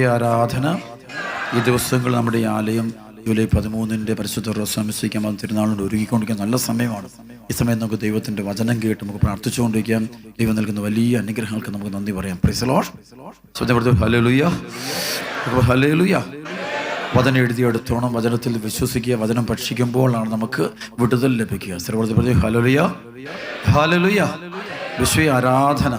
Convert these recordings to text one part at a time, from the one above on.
വിശ്വയാരാധന ഈ ദിവസങ്ങൾ നമ്മുടെ ഈ ആലയം ജൂലൈ 13 പരിശുദ്ധ റോസാമിസിക്കാൻ തിരുനാളിനോട് ഒരുങ്ങിക്കൊണ്ടിരിക്കുന്ന നല്ല സമയമാണ്. ഈ സമയം നമുക്ക് ദൈവത്തിൻ്റെ വചനം കേട്ട് നമുക്ക് പ്രാർത്ഥിച്ചുകൊണ്ടിരിക്കാം. ദൈവം നൽകുന്ന വലിയ അനുഗ്രഹങ്ങൾക്ക് നമുക്ക് നന്ദി പറയാം. Price the Lord. Hallelujah, hallelujah. വചനം എഴുതിയെടുത്തോണം, വചനത്തിൽ വിശ്വസിക്കുക. വചനം ഭക്ഷിക്കുമ്പോഴാണ് നമുക്ക് വിടുതൽ ലഭിക്കുക. ഹല്ലേലൂയ, ഹല്ലേലൂയ. വിശ്വ ആരാധന.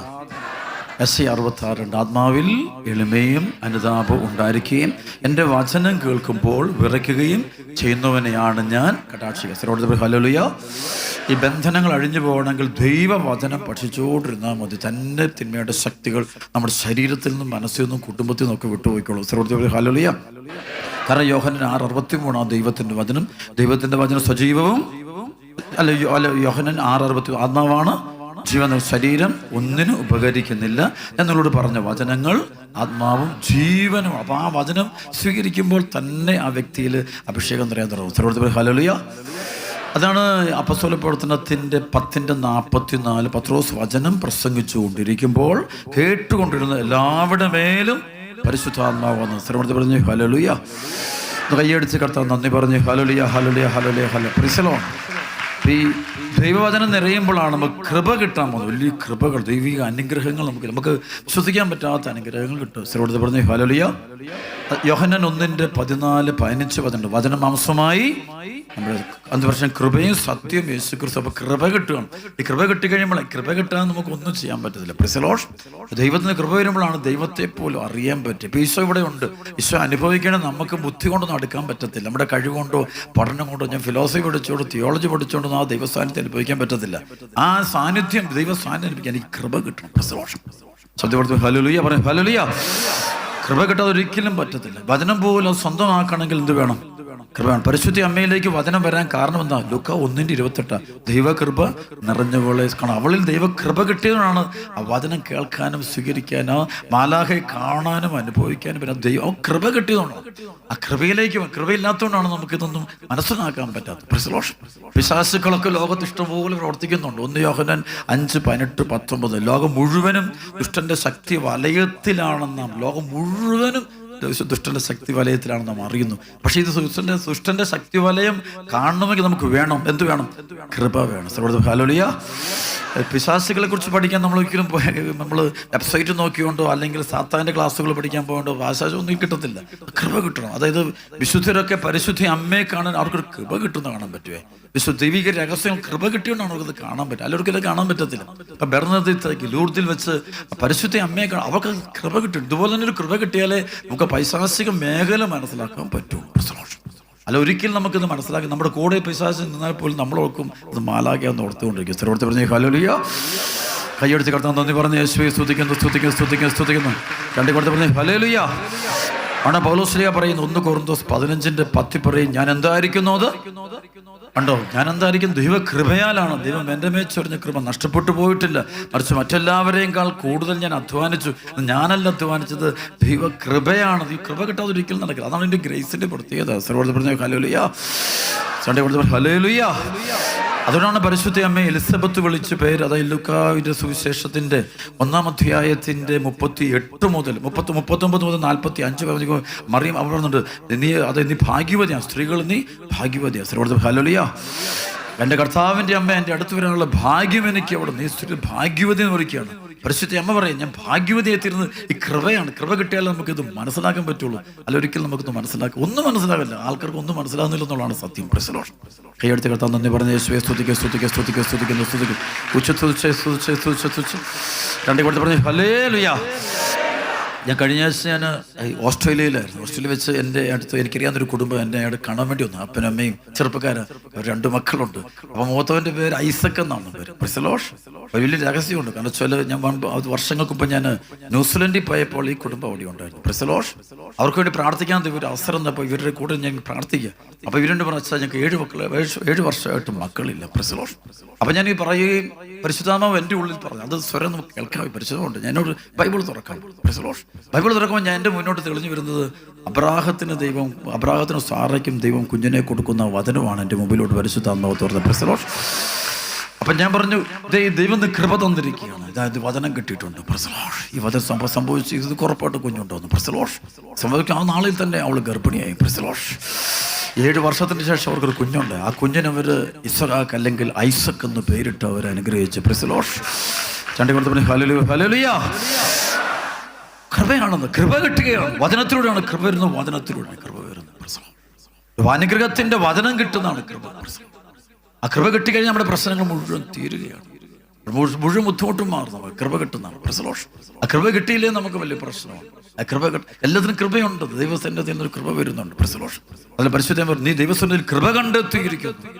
എസ് 66 ആത്മാവിൽ എളിമയും അനുതാപവും ഉണ്ടായിരിക്കുകയും എൻ്റെ വചനം കേൾക്കുമ്പോൾ വിറയ്ക്കുകയും ചെയ്യുന്നവനെയാണ് ഞാൻ കടാക്ഷിക്കുക. ഹല്ലേലൂയ. ഈ ബന്ധനങ്ങൾ അഴിഞ്ഞു പോകണമെങ്കിൽ ദൈവവചനം പഠിച്ചുകൊണ്ടിരുന്നാൽ മതി. തന്നെ തിന്മയുടെ ശക്തികൾ നമ്മുടെ ശരീരത്തിൽ നിന്നും മനസ്സിൽ നിന്നും കുടുംബത്തിൽ നിന്നൊക്കെ വിട്ടുപോയിക്കോളൂ. ഹല്ലേലൂയ. കാരണം യോഹന്നാൻ 6:63 ദൈവത്തിൻ്റെ വചനം സജീവവും യോഹന്നാൻ 6:60 ആത്മാവാണ്, ജീവൻ. ശരീരം ഒന്നിനും ഉപകരിക്കുന്നില്ല എന്നുള്ളോട് പറഞ്ഞ വചനങ്ങൾ ആത്മാവും ജീവനും. അപ്പോൾ ആ വചനം സ്വീകരിക്കുമ്പോൾ തന്നെ ആ വ്യക്തിയിൽ അഭിഷേകം നിറയാൻ തുടങ്ങും. ഹല്ലേലൂയ. അതാണ് അപ്പോസ്തല പ്രവർത്തനത്തിൻ്റെ 10:44 പത്രോസ് വചനം പ്രസംഗിച്ചു കൊണ്ടിരിക്കുമ്പോൾ കേട്ടുകൊണ്ടിരുന്ന എല്ലാവരുടെ മേലും പരിശുദ്ധാത്മാവ് വന്നു. ശ്രമത്തിൽ പറഞ്ഞു ഹല്ലേലൂയ. കയ്യടിച്ച് കർത്താവ് നന്ദി പറഞ്ഞു. ഹല്ലേലൂയ, ഹല്ലേലൂയ, ഹല്ലേലൂയ, ഹല്ലേലൂയ. Price the Lord. ഈ ദൈവവചനം നിറയുമ്പോഴാണ് നമുക്ക് കൃപ കിട്ടാൻ പോകുന്നത്. വലിയ കൃപകൾ, ദൈവിക അനുഗ്രഹങ്ങൾ നമുക്ക് വിശ്വസിക്കാൻ പറ്റാത്ത അനുഗ്രഹങ്ങൾ കിട്ടും. ശ്രമത്തിൽ പറഞ്ഞു ഹല്ലേലൂയ. യോഹന്നാൻ 1:14-15 വചനം മാംസമായി നമ്മുടെ 5 വർഷം കൃപയും സത്യം യേശു ക്രിസ്തു. അപ്പോൾ കൃപ കിട്ടുകയാണ്. ഈ കൃപ കിട്ടിക്കഴിയുമ്പോൾ കൃപ കിട്ടാൻ നമുക്ക് ഒന്നും ചെയ്യാൻ പറ്റത്തില്ല. Price the Lord. ദൈവത്തിന് കൃപ വരുമ്പോഴാണ് ദൈവത്തെ പോലും അറിയാൻ പറ്റുക. ഇപ്പോൾ ഈശോ ഇവിടെ ഉണ്ട്. ഈശോ അനുഭവിക്കണം. നമുക്ക് ബുദ്ധി കൊണ്ടൊന്നും അടുക്കാൻ പറ്റത്തില്ല. നമ്മുടെ കഴിവുകൊണ്ടോ പഠനം കൊണ്ടോ ഞാൻ ഫിലോസഫി പഠിച്ചോണ്ടോ തിയോളജി പഠിച്ചോണ്ടോ ആ ദൈവസാന്നിധ്യം അനുഭവിക്കാൻ പറ്റത്തില്ല. ആ സാന്നിധ്യം ദൈവ സാന്നിധ്യം അനുഭവിക്കാൻ എനിക്ക് കൃപ കിട്ടണം. സത്യപ്പെടുത്തു. ഹല്ലേലൂയ പറയും. ഹല്ലേലൂയ. കൃപ കിട്ടാതെ ഒരിക്കലും പറ്റത്തില്ല. വചനം പോലും സ്വന്തമാക്കണമെങ്കിൽ എന്ത് വേണം? കൃപയാണ്. പരിശുദ്ധ അമ്മയിലേക്ക് വചനം വരാൻ കാരണം എന്താ? ലൂക്ക 1:28 ദൈവകൃപ നിറഞ്ഞവളെ കാണാം. അവളിൽ ദൈവകൃപ കിട്ടിയതുകൊണ്ടാണ് ആ വചനം കേൾക്കാനും സ്വീകരിക്കാനോ മാലാഖയെ കാണാനും അനുഭവിക്കാനും പിന്നെ ദൈവം കൃപ കിട്ടിയതുകൊണ്ടാണ്. ആ കൃപയിലേക്ക് കൃപയില്ലാത്തതുകൊണ്ടാണ് നമുക്കിതൊന്നും മനസ്സിലാക്കാൻ പറ്റാത്തത്. പിശാചുക്കളൊക്കെ ലോകത്ത് ഇഷ്ടംപോലെ പ്രവർത്തിക്കുന്നുണ്ട്. 1 യോഹന്നാൻ 5:18-19 ലോകം മുഴുവനും ദുഷ്ടന്റെ ശക്തി വലയത്തിലാണെന്ന് നാം ലോകം മുഴുവനും ദുഷ്ടന്റെ ശക്തി വലയത്തിലാണ് നാം അറിയുന്നു. പക്ഷേ ഇത് ദുഷ്ടന്റെ ശക്തി വലയം കാണണമെങ്കിൽ നമുക്ക് വേണം എന്ത് വേണം? കൃപ വേണം. ഹല്ലേലൂയ. പിശാചുകളെ കുറിച്ച് പഠിക്കാൻ നമ്മളൊരിക്കലും നമ്മൾ വെബ്സൈറ്റ് നോക്കിയോണ്ടോ അല്ലെങ്കിൽ സാത്താൻ്റെ ക്ലാസ്സുകൾ പഠിക്കാൻ പോകണ്ടോ ഭാഷയൊന്നും കിട്ടത്തില്ല. കൃപ കിട്ടണം. അതായത് വിശുദ്ധരൊക്കെ പരിശുദ്ധ അമ്മയെ കാണാൻ അവർക്കൊരു കൃപ കിട്ടുന്ന കാണാൻ പറ്റുമേ. ദൈവിക രഹസ്യങ്ങൾ കൃപ കിട്ടിയോണ്ടാണ് അവർക്കത് കാണാൻ പറ്റുക. അല്ലവർക്കത് കാണാൻ പറ്റത്തില്ല. ഇപ്പം ബെർണർദിത്തേക്ക് ലൂർദിൽ വെച്ച് പരിശുദ്ധ അമ്മയെ കാണാൻ അവർക്ക് കൃപ കിട്ടും. ഇതുപോലെ തന്നെ ഒരു കൃപ കിട്ടിയാലേ നമുക്ക് പൈശാചിക മേഖല മനസ്സിലാക്കാൻ പറ്റുള്ളൂ. അല്ല ഒരിക്കലും നമുക്കിത് മനസ്സിലാക്കി നമ്മുടെ കൂടെ പിശാച് നിന്നാൽ പോലും നമ്മളോർക്കും ഇത് മാലാഖയാന്ന് ഓർത്തുകൊണ്ടിരിക്കും. സ്ഥിരപ്പെടുത്തി പറഞ്ഞു ഹല്ലേലൂയ. കൈയടിച്ച് കർത്താൻ നന്ദി പറഞ്ഞ് യേശുവെ സ്തുതിക്കുന്നു. രണ്ടു കൊടുത്ത് പറഞ്ഞു ഹല്ലേലൂയ. ആണ് പൗലോസ്ലീഹ പറയുന്നു 1 കൊരിന്തോസ് 15:10 പറയും ഞാൻ എന്തായിരിക്കുന്നു അത് കണ്ടോ. ഞാൻ എന്തായിരിക്കും? ദൈവകൃപയാലാണ്. ദൈവം എൻ്റെ മേൽ ചൊരിഞ്ഞ കൃപ നഷ്ടപ്പെട്ടു പോയിട്ടില്ല. മറിച്ച് മറ്റെല്ലാവരെയും കൂടുതൽ ഞാൻ അധ്വാനിച്ചു. ഞാനല്ല അധ്വാനിച്ചത്, ദൈവകൃപയാണ്. ഈ കൃപ കിട്ടാതെ ഒരിക്കലും നടക്കില്ല. അതാണ് എൻ്റെ ഗ്രേസിൻ്റെ പ്രത്യേകത. സർവ്വ പറഞ്ഞു ഹല്ലേലൂയ. സൺഡേ കൊടുത്ത് ഹല്ലേലൂയ. അതുകൊണ്ടാണ് പരിശുദ്ധ അമ്മയെ എലിസബത്ത് വിളിച്ച പേര്. അതായത് ലൂക്കായുടെ സുവിശേഷത്തിൻ്റെ 1-ാം അധ്യായത്തിൻ്റെ 38 മുതൽ 39 മുതൽ 45 മറിയം അവർ പറയുന്നുണ്ട് നീ ഭാഗ്യവതിയാണ്. സ്ത്രീകൾ നീ ഭാഗ്യവതിയാണ്. സ്ത്രീ ഹല്ലേലൂയ. എൻ്റെ കർത്താവിൻ്റെ അമ്മ എൻ്റെ അടുത്ത് വരാനുള്ള ഭാഗ്യം എനിക്ക് അവിടെ. നീ സ്ത്രീ ഭാഗ്യവതി എന്ന് വിളിക്കുകയാണ്. പരിശുദ്ധ അമ്മ പറയും ഞാൻ ഭാഗ്യവതിയെ തീരുന്നത് ഈ കൃപയാണ്. കൃപ കിട്ടിയാലേ നമുക്കിത് മനസ്സിലാക്കാൻ പറ്റുള്ളൂ. അല്ല ഒരിക്കലും നമുക്കൊന്നും ഒന്നും മനസ്സിലാകില്ല. ആൾക്കാർക്ക് ഒന്നും മനസ്സിലാകുന്നില്ല എന്നുള്ളതാണ് സത്യം. കൈയെടുത്ത് കർത്താൻ നന്ദി പറഞ്ഞ് യേശുവെ സ്തുതിക്കുന്നു. രണ്ടു കൊടുത്ത് പറഞ്ഞു ഹല്ലേലൂയ. ഞാൻ കഴിഞ്ഞ ആഴ്ച ഞാൻ ഓസ്ട്രേലിയയിലായിരുന്നു. ഓസ്ട്രേലിയ വെച്ച് എൻ്റെ അടുത്ത് എനിക്കറിയാവുന്നൊരു കുടുംബം എന്നെ അവിടെ കാണാൻ വേണ്ടി വന്നു. അപ്പനും അമ്മയും ചെറുപ്പക്കാരൻ 2 മക്കളുണ്ട്. അപ്പം മൂത്തവൻ്റെ പേര് ഐസക് എന്നാണ് പേര്. പ്രൈസലോഷ്. വലിയ രഹസ്യമുണ്ട്. കാരണം വെച്ചാൽ ഞാൻ വർഷങ്ങൾക്ക് മുമ്പ് ഞാൻ ന്യൂസിലൻഡിൽ പോയപ്പോൾ ഈ കുടുംബം അവിടെ ഉണ്ടായിരുന്നു. പ്രൈസലോഷ്. അവർക്ക് വേണ്ടി പ്രാർത്ഥിക്കാൻ ഒരു അവസരം തന്നപ്പോൾ ഇവരുടെ കൂടെ ഞാൻ പ്രാർത്ഥിക്കുക. അപ്പോൾ ഇവരുടെ പറഞ്ഞാൽ ഞങ്ങൾക്ക് 7 വർഷമായിട്ട് മക്കളില്ല. പ്രൈസലോഷ്. അപ്പം ഞാൻ ഈ പറയുകയും പരിശുദ്ധാത്മാവ് എൻ്റെ ഉള്ളിൽ പറഞ്ഞു അത് സ്വരം നമുക്ക് കേൾക്കാൻ പരിശുദ്ധമുണ്ട്. ഞാനോട് ബൈബിൾ തുറക്കാം. പ്രൈസലോഷ്. ബൈബിൾ തുറക്കുമ്പോൾ ഞാൻ എൻ്റെ മുന്നോട്ട് തെളിഞ്ഞു വരുന്നത് അബ്രാഹത്തിനും സാറയ്ക്കും ദൈവം കുഞ്ഞിനെ കൊടുക്കുന്ന വചനമാണ് എൻ്റെ മുമ്പിലോട്ട് പരിശുദ്ധാത്മാവ് തുറന്നത്. പ്രൈസലോഷ്. അപ്പം ഞാൻ പറഞ്ഞു, ദൈവം കൃപ തന്നിരിക്കുകയാണ്, ഇതായത് വചനം കിട്ടിയിട്ടുണ്ട്. പ്രസലോഷ് ഈ വചനം സംഭവിച്ച് ഇത് കുറപ്പായിട്ട് കുഞ്ഞുണ്ടോന്ന്. പ്രസലോഷ് സംഭവിക്കും. ആ നാളിൽ തന്നെ അവൾ ഗർഭിണിയായി. പ്രസലോഷ് 7 വർഷത്തിന് ശേഷം അവർക്കൊരു കുഞ്ഞുണ്ട്. ആ കുഞ്ഞിനവർ ഇസ്ഹാക്ക് അല്ലെങ്കിൽ ഐസക് എന്ന് പേരിട്ട് അവർ അനുഗ്രഹിച്ച്. പ്രസലോഷ് ചണ്ടികൊടുത്തപ്പനെ ഹല്ലേലൂയ. കൃപയാണെന്ന്, കൃപ കിട്ടുകയാണ്. വചനത്തിലൂടെയാണ് കൃപ വരുന്നത്, വചനത്തിലൂടെയാണ് കൃപ വരുന്നത്. അനുഗ്രഹത്തിന്റെ വചനം കിട്ടുന്നതാണ് കൃപ. ആ കൃപ കിട്ടിക്കഴിഞ്ഞാൽ നമ്മുടെ പ്രശ്നങ്ങൾ മുഴുവൻ തീരുകയാണ്, മുഴുവൻ ബുദ്ധിമുട്ടും മാറുന്നു. കൃപ കിട്ടുന്നതാണ്. പ്രസലോഷ് ആ കൃപ കിട്ടിയില്ലേ നമുക്ക് വലിയ പ്രശ്നമാണ്. ആ കൃപ എല്ലാത്തിനും കൃപയുണ്ട്. ദൈവസന്നിധിയിൽ നിന്നൊരു കൃപ വരുന്നുണ്ട്. പ്രസലോഷ് അതിൽ പരിശുദ്ധൻ പറഞ്ഞു, നീ ദൈവസന്നിധിയിൽ കൃപ കണ്ടെത്തിയിരിക്കുന്നു.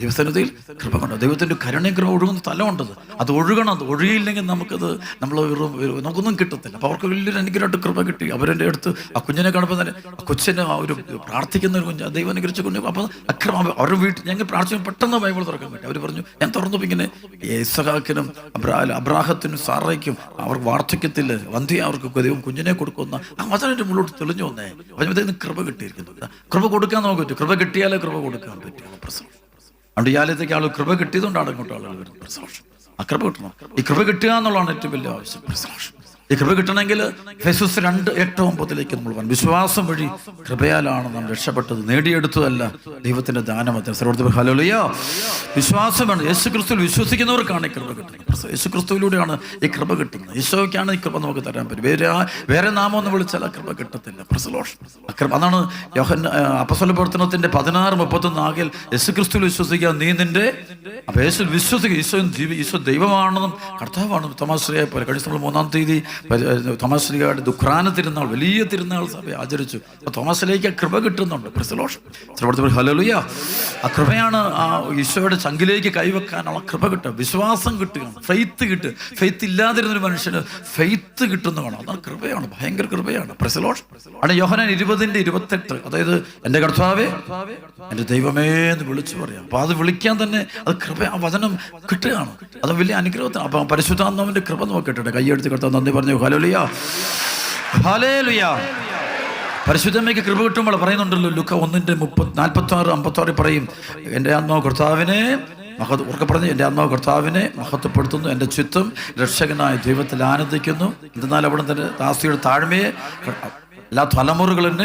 ദൈവസന്നിധിയിൽ കൃപ കണ്ടു. ദൈവത്തിന്റെ കരുണയും കൃപ ഒഴുകുന്ന സ്ഥലമുണ്ടത്. അത് ഒഴുകണം. അത് ഒഴുകിയില്ലെങ്കിൽ നമുക്കത് നമുക്കൊന്നും കിട്ടത്തില്ല. അപ്പോൾ അവർക്ക് വലിയൊരു അനുഗ്രഹമായിട്ട് കൃപ കിട്ടി. അവരെൻ്റെ അടുത്ത് ആ കുഞ്ഞിനെ കാണുമ്പോൾ തന്നെ ആ കൊച്ചിനെ ആ ഒരു പ്രാർത്ഥിക്കുന്ന ഒരു കുഞ്ഞ്, ദൈവം അനുഗ്രഹിച്ച കുഞ്ഞ്. അപ്പോൾ അക്രമം അവരുടെ വീട്ടിൽ ഞങ്ങൾ പ്രാർത്ഥിച്ചു പെട്ടെന്ന് ബൈബിൾ തുറക്കാൻ പറ്റും. അവർ പറഞ്ഞു, ഞാൻ തുറന്നപ്പോൾ ഇങ്ങനെ ഇസ്ഹാക്കിനും അബ്രാഹത്തിനും സാറയ്ക്കും അവർ വാർദ്ധക്യത്തിൽ വന്ധ്യ അവർക്ക് ദൈവം കുഞ്ഞിനെ കൊടുക്കുന്ന ആ വചനം മുള്ളോട്ട് തെളിഞ്ഞു വന്നേ. അപ്പം കൃപ കിട്ടിയിരിക്കുന്നുണ്ട്. കൃപ കൊടുക്കാൻ നമുക്ക് പറ്റും. കൃപ കിട്ടിയാലേ കൃപ കൊടുക്കാൻ പറ്റും. പ്രശ്നം അതുകൊണ്ട് ഈ ആലയത്തേക്ക് ആൾ കൃപ കിട്ടിയതുകൊണ്ടാണ് ഇങ്ങോട്ട് ആളുകൾ വരുന്നത്. പ്രസലോഷം ആ കൃപ കിട്ടണം. ഈ കൃപ കിട്ടുക എന്നുള്ളതാണ് ഏറ്റവും വലിയ ആവശ്യം. പ്രസലോഷം ഈ കൃപ കിട്ടണമെങ്കിൽ എഫെസ്യസ് 2:8-9 നമ്മൾ പറഞ്ഞു, വിശ്വാസം വഴി കൃപയാലാണ് നാം രക്ഷപ്പെട്ടത്, നേടിയെടുത്തതല്ല, ദൈവത്തിന്റെ ദാനമത്ര. ഹല്ലേലൂയ. വിശ്വാസമാണ്. യേശുക്രിസ്തുവിൽ വിശ്വസിക്കുന്നവർക്കാണ് ഈ കൃപ കിട്ടുന്നത്. യേശുക്രിസ്തുവിലൂടെയാണ് ഈ കൃപ കിട്ടുന്നത്. ഈശോയ്ക്കാണ് ഈ കൃപ നമുക്ക് തരാൻ പറ്റും. വേറെ നാമം എന്ന് വിളിച്ചാൽ ആ കൃപ കിട്ടത്തില്ല. പ്രസലോഷം അതാണ് അപ്പോസ്തല പ്രവർത്തനത്തിന്റെ 16:31 ആകയാൽ യേശുക്രിസ്തുവിൽ വിശ്വസിക്കുക, നീ നിന്റെ അപ്പൊ യേശു വിശ്വസിക്കുക. ഈശോ ദൈവമാണെന്നും കർത്താവാണെന്നും തോമാശ്ലീഹയെ പോലെ. കഴിഞ്ഞ നമ്മൾ 3-ാം തീയതി തോമാശ്ലീഹയുടെ ദുഃഖാന തിരുനാൾ, വലിയ തിരുനാൾ സഭ ആചരിച്ചു. അപ്പൊ തോമാശ്ലീഹയ്ക്ക് കൃപ കിട്ടുന്നുണ്ട്. പ്രസലോഷം ഹല്ലേലൂയ. ആ കൃപയാണ് ആ ഈശോയുടെ ചങ്കിലേക്ക് കൈവെക്കാനുള്ള കൃപ കിട്ടുക. വിശ്വാസം കിട്ടുകയാണ്. ഫെയ്ത്ത് കിട്ടുക. ഫെയ്ത്ത് ഇല്ലാതിരുന്നൊരു മനുഷ്യന് ഫെയ്ത്ത് കിട്ടുന്നതാണ്. അതാണ് കൃപയാണ്, ഭയങ്കര കൃപയാണ്. പ്രസലോഷ് ആണ്. യോഹന്നാൻ 20:28 അതായത് എൻ്റെ കർത്താവേ എൻ്റെ ദൈവമേ എന്ന് വിളിച്ചു പറയാം. അപ്പൊ അത് വിളിക്കാൻ തന്നെ അത് കൃപ, ആ വചനം കിട്ടുകയാണ്. അത് വലിയ അനുഗ്രഹത്തിന്. അപ്പൊ പരിശുദ്ധാത്മാവിന്റെ കൃപ നമുക്ക് കിട്ടട്ടെ. കൈയെടുത്ത് കർത്താവ് നന്ദി പറഞ്ഞു. ഹല്ലേലൂയ ഹല്ലേലൂയ. പരിശുദ്ധമ്മയ്ക്ക് കൃപ കിട്ടുമ്പോൾ പറയുന്നുണ്ടല്ലോ, ലൂക്ക 1:46-56 പറയും, എൻ്റെ ആത്മാവ് കർത്താവിനെ ഉറക്കെ പറഞ്ഞ്, എൻ്റെ ആത്മാവ് കർത്താവിനെ മഹത്വപ്പെടുത്തുന്നു, എൻ്റെ ചിത്തം രക്ഷകനായ ദൈവത്തിൽ ആനന്ദിക്കുന്നു. എന്നാൽ അവിടെ തന്നെ ദാസിയുടെ താഴ്മയെ എല്ലാ തലമുറകളും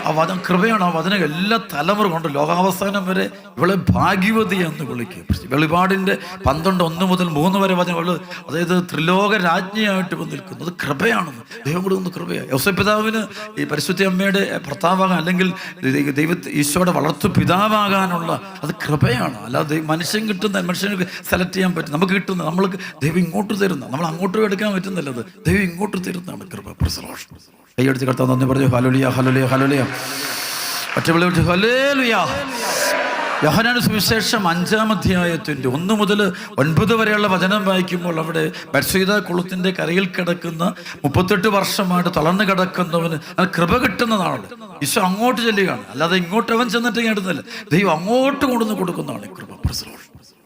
ആ വചനം കൃപയാണ്. ആ വചനം എല്ലാ തലമുറ കൊണ്ട് ലോകാവസാനം വരെ ഇവളെ ഭാഗ്യവതി എന്ന് വിളിക്കും. വെളിപാടിന്റെ 12:1 മുതൽ 3 വരെ വചനം അവള്, അതായത് ത്രിലോക രാജ്ഞിയായിട്ട് നിൽക്കുന്നത് കൃപയാണെന്ന്. ദൈവം കൊടുക്കുന്ന കൃപയാണ്. യോസേപ്പ് പിതാവിന് ഈ പരിശുദ്ധ അമ്മയുടെ ഭർത്താവാകാൻ അല്ലെങ്കിൽ ഈശോയുടെ വളർത്തു പിതാവാകാനുള്ള അത് കൃപയാണ്. അല്ലാതെ മനുഷ്യൻ കിട്ടുന്ന, മനുഷ്യന് സെലക്ട് ചെയ്യാൻ പറ്റും. നമുക്ക് കിട്ടുന്ന, നമ്മൾക്ക് ദൈവം ഇങ്ങോട്ട് തരുന്ന, നമ്മൾ അങ്ങോട്ടും എടുക്കാൻ പറ്റുന്നില്ലത്, ദൈവം ഇങ്ങോട്ട് തരുന്നതാണ് കൃപ. പ്രസലോഷം കൈയടിച്ച് കർത്താവ് നന്ദി പറഞ്ഞു. ഹല്ലേലൂയ ഹല്ലേലൂയ ഹല്ലേലൂയ. ഒറ്റ വിളി വിളിച്ചു ഹല്ലേലൂയ. യോഹന്നാന്റെ സുവിശേഷം 5-ാം അധ്യായത്തിന്റെ 1 മുതൽ 9 വരെയുള്ള വചനം വായിക്കുമ്പോൾ അവിടെ ബത്സയിദ കുളത്തിന്റെ കരയിൽ കിടക്കുന്ന 38 വർഷമായിട്ട് തളർന്നു കിടക്കുന്നവന് കൃപ കിട്ടുന്നതാണ്. ഈശോ അങ്ങോട്ട് ചെല്ലുകയാണ്, അല്ലാതെ ഇങ്ങോട്ട് അവൻ ചെന്നിട്ട് കേട്ടുന്നില്ല. ദൈവം അങ്ങോട്ട് കൊണ്ടുവന്ന് കൊടുക്കുന്നതാണ് കൃപ.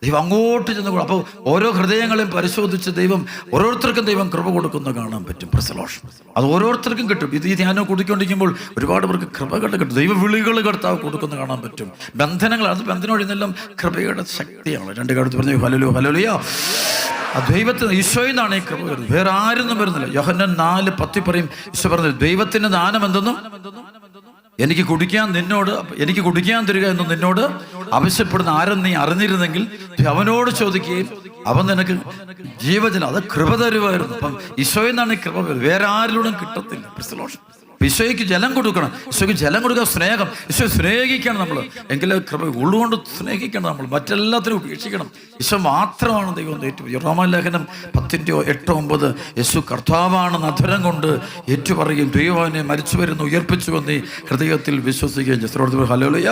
ദൈവം അങ്ങോട്ട് ചെന്ന്. അപ്പോൾ ഓരോ ഹൃദയങ്ങളെയും പരിശോധിച്ച് ദൈവം ഓരോരുത്തർക്കും ദൈവം കൃപ കൊടുക്കുന്ന കാണാൻ പറ്റും. പ്രസലോഷം അത് ഓരോരുത്തർക്കും കിട്ടും. ഈ ധ്യാനം കൊടുക്കൊണ്ടിരിക്കുമ്പോൾ ഒരുപാട് പേർക്ക് കൃപകൾ കിട്ടും. ദൈവ വിളികൾ കർത്താവ് കൊടുക്കുന്ന കാണാൻ പറ്റും. ബന്ധനങ്ങൾ, അത് ബന്ധനം ഒഴിയുന്നെല്ലാം കൃപയുടെ ശക്തിയാണ്. 2 കാലത്ത് പറഞ്ഞു ഹല്ലേലൂയ ഹല്ലേലൂയ. ആ ദൈവത്തിന് ഈശോയിൽ നിന്നാണ് ഈ കൃപ വരുന്നത്, വേറെ ആരൊന്നും വരുന്നില്ല. യോഹന്നാൻ 4:10 പറയും, ഈശോ പറഞ്ഞത്, ദൈവത്തിന്റെ ദാനം എന്തെന്നും എനിക്ക് കുടിക്കാൻ തരിക എന്ന് നിന്നോട് ആവശ്യപ്പെടുന്ന ആരെന്ന് നീ അറിഞ്ഞിരുന്നെങ്കിൽ അവനോട് ചോദിക്കുകയും അവൻ നിനക്ക് ജീവജലം, അത് കൃപ തരുമായിരുന്നു. അപ്പം ഈശോയിൽ നിന്നാണ് ഈ കൃപ വരുന്നത്, വേറെ ആരിലൂടെ കിട്ടത്തില്ല. പ്രസലോഷം ഈശോയ്ക്ക് ജലം കൊടുക്കണം. ഈശോയ്ക്ക് ജലം കൊടുക്കുക സ്നേഹം. ഈശോ സ്നേഹിക്കണം നമ്മൾ, എങ്കിലും കൃപ ഉള്ളുകൊണ്ട് സ്നേഹിക്കണം നമ്മൾ, മറ്റെല്ലാത്തിനും ഉപേക്ഷിക്കണം. ഈശോ മാത്രമാണ് ദൈവം ഏറ്റവും. റോമാലേഖനം 10:8-9 യേശു കർത്താവാണെന്ന് അധരം കൊണ്ട് ഏറ്റുപറയുകയും ദൈവനെ മരിച്ചു വരുന്നു ഉയർപ്പിച്ചു വന്ന് ഹൃദയത്തിൽ വിശ്വസിക്കുകയും ചെയ്തു. ഹല്ലേലൂയ.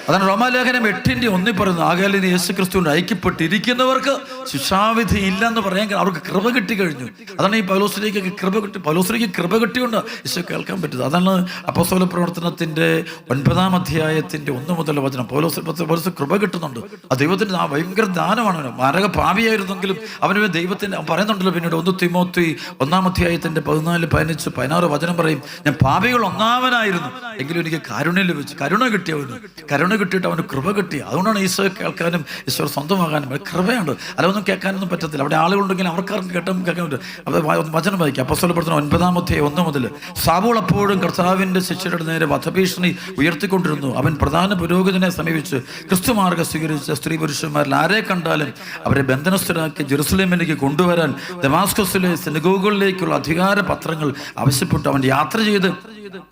അതാണ് റോമാലേഖനം 8:1 പറയുന്നത്, ആകയാൽ ഇനി യേശു ക്രിസ്തുവിന്റെ ഐക്യപ്പെട്ടിരിക്കുന്നവർക്ക് ശിക്ഷാവിധി ഇല്ലെന്ന് പറയാൻ അവർക്ക് കൃപ കിട്ടി കഴിഞ്ഞു. അതാണ് ഈ പൗലോസിലേക്ക് കൃപ കിട്ടി. പൗലോസിലേക്ക് കൃപ കിട്ടിയുണ്ട് ഈശോ കേൾക്കാൻ പറ്റുന്നത്. അതാണ് അപ്പോസ്തല പ്രവർത്തനത്തിൻ്റെ 9-ാം അധ്യായത്തിൻ്റെ 1 മുതലുള്ള വചനം. പൗലോസ് കൃപ കിട്ടുന്നുണ്ട്. ആ ദൈവത്തിൻ്റെ ആ ഭയങ്കര ദാനമാണ്. അവന് മാരക പാപിയായിരുന്നെങ്കിലും അവന് ദൈവത്തിൻ്റെ പറയുന്നുണ്ടല്ലോ പിന്നീട് 1 തിമോത്തി 1-ാം അധ്യായത്തിൻ്റെ 14, 15, 16 വചനം പറയും, ഞാൻ പാപികൾ ഒന്നാമനായിരുന്നു എങ്കിലും എനിക്ക് കാരുണ്യം ലഭിച്ചു. കരുണ കിട്ടിയിട്ട് അവന് കൃപ കിട്ടി. അതുകൊണ്ടാണ് ഈശോയെ കേൾക്കാനും ഈശോ സ്വന്തമാകാനും കൃപയുണ്ട്. അതൊന്നും കേൾക്കാനൊന്നും പറ്റത്തില്ല. അവിടെ ആളുകളുണ്ടെങ്കിൽ അവർക്കാർക്കും കേൾക്കാൻ പറ്റും. അത് വചനം വായിക്കാം. അപ്പോസ്തല പ്രവർത്തനം 9-ാം അധ്യായം 1 മുതൽ. സാവൂൾ അപ്പോഴും കർത്താവിൻ്റെ ശിഷ്യരുടെ നേരെ വധഭീഷണി ഉയർത്തിക്കൊണ്ടിരുന്നു. അവൻ പ്രധാന പുരോഹിതനെ സമീപിച്ച് ക്രിസ്തുമാർഗം സ്വീകരിച്ച സ്ത്രീ പുരുഷന്മാരിൽ ആരെ കണ്ടാലും അവരെ ബന്ധനസ്ഥരാക്കി ജെറുസലേമിലേക്ക് കൊണ്ടുവരാൻ ദമാസ്കസിലെ സിനഗോഗുകളിലേക്കുള്ള അധികാര പത്രങ്ങൾ ആവശ്യപ്പെട്ടു. അവൻ യാത്ര ചെയ്ത്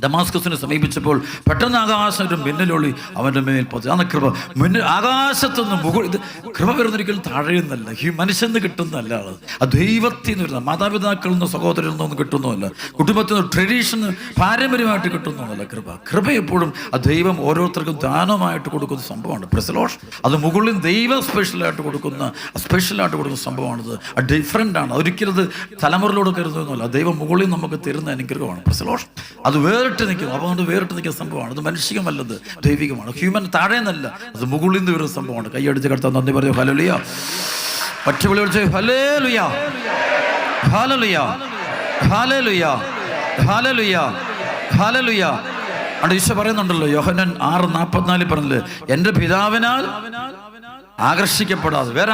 ദമാസ്കസിനെ സമീപിച്ചപ്പോൾ പെട്ടെന്ന് ആകാശം ഒരു മിന്നലൊളി അവൻ്റെ മേൽ പതി. അന്ന് കൃപ ആകാശത്തുനിന്ന് മുകളിൽ. ഇത് കൃപ വരുന്നൊരിക്കലും താഴെയുന്നല്ല, ഈ മനുഷ്യന്ന് കിട്ടുന്നതല്ല. ആ ദൈവത്തിൽ നിന്ന് വരുന്ന മാതാപിതാക്കളിൽ നിന്ന് സഹോദരിൽ നിന്നൊന്നും കിട്ടുന്നതല്ല, കുടുംബത്തിൽ നിന്ന് ട്രഡീഷന് പാരമ്പര്യമായിട്ട് കിട്ടുന്നതല്ല. കൃപ എപ്പോഴും ആ ദൈവം ഓരോരുത്തർക്കും ദാനമായിട്ട് കൊടുക്കുന്ന സംഭവമാണ്. പ്രസലോഷ് അത് മുകളിൽ ദൈവം സ്പെഷ്യലായിട്ട് കൊടുക്കുന്ന സംഭവമാണിത്. ആ ഡിഫറെൻ്റ് ആണ്. ഒരിക്കലും അത് തലമുറയിലൂടെ കരുതുന്നതല്ല. ദൈവം മുകളിൽ നമുക്ക് തരുന്ന അനുഗ്രഹമാണ്. പ്രസലോഷ് അത് വേറിട്ട് നിൽക്കും. അതുകൊണ്ട് വേറിട്ട് നിൽക്കുന്ന സംഭവമാണ്. അത് മനുഷ്യമല്ലത്, ദൈവികമാണ്. ഹ്യൂമൻ താഴെ നിന്നല്ല, അത് മുകളിൽ നിന്ന് വരുന്ന സംഭവമാണ്. കൈയടിച്ച് കടത്താൻ നന്ദി പറഞ്ഞു. ഹല്ലേലൂയ. ഒറ്റ വിളി വിളിച്ച് ഹല്ലേലൂയ, ഹല്ലേലൂയ, ഹല്ലേലൂയ, ഹല്ലേലൂയ, ഹല്ലേലൂയ. അവിടെ ഈശോ പറയുന്നുണ്ടല്ലോ, യോഹന്നാൻ 6:44 പറഞ്ഞില്ലേ, എൻ്റെ പിതാവിനാൽ ആകർഷിക്കപ്പെടാതെ വേറെ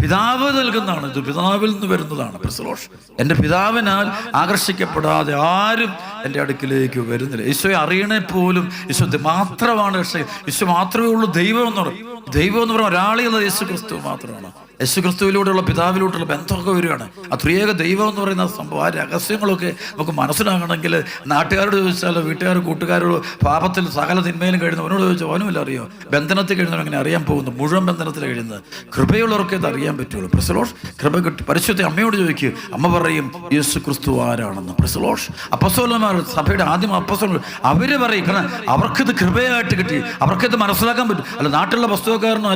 പിതാവ് നൽകുന്നതാണ്. ഇത് പിതാവിൽ നിന്ന് വരുന്നതാണ്. പ്രസലോഷ് എൻ്റെ പിതാവിനാൽ ആകർഷിക്കപ്പെടാതെ ആരും എൻ്റെ അടുക്കിലേക്ക് വരുന്നില്ല. ഈശോയെ അറിയണേ പോലും ഈശോ മാത്രമാണ്. പക്ഷേ ഈശോ മാത്രമേ ഉള്ളൂ ദൈവം എന്ന് പറയും. ദൈവം എന്ന് പറഞ്ഞാൽ ഒരാളെയുള്ളത് യേശു ക്രിസ്തു മാത്രമാണ്. യേശു ക്രിസ്തുവിലൂടെയുള്ള പിതാവിലൂടെയുള്ള ബന്ധമൊക്കെ വരികയാണ്. ആ ത്രിയേക ദൈവം എന്ന് പറയുന്ന സംഭവം, ആ രഹസ്യങ്ങളൊക്കെ നമുക്ക് മനസ്സിലാകണമെങ്കിൽ നാട്ടുകാരോട് ചോദിച്ചാലോ വീട്ടുകാർ കൂട്ടുകാരോട് പാപത്തിൽ സകല തിന്മയിലും കഴിയുന്നവനോട് ചോദിച്ചാൽ അവനുമല്ല അറിയോ. ബന്ധനത്തിൽ കഴിയുന്നവൻ അങ്ങനെ അറിയാൻ പോകുന്നു. മുഴുവൻ ബന്ധനത്തിൽ കഴിയുന്നത് കൃപയുള്ളവർക്ക് ഇത് അറിയാൻ പറ്റുള്ളൂ. പ്രസലോഷ് കൃപ കിട്ടി. പരിശുദ്ധ അമ്മയോട് ചോദിക്കുക, അമ്മ പറയും യേശു ക്രിസ്തു ആരാണെന്ന്. പ്രസലോഷ് അപ്പസ്തോലന്മാർ, സഭയുടെ ആദ്യം അപ്പസ്തോലന്മാർ, അവര് പറയും. കാരണം അവർക്കിത് കൃപയായിട്ട് കിട്ടി, അവർക്കിത് മനസ്സിലാക്കാൻ പറ്റും. അല്ല നാട്ടിലുള്ള പുസ്തകക്കാരനോ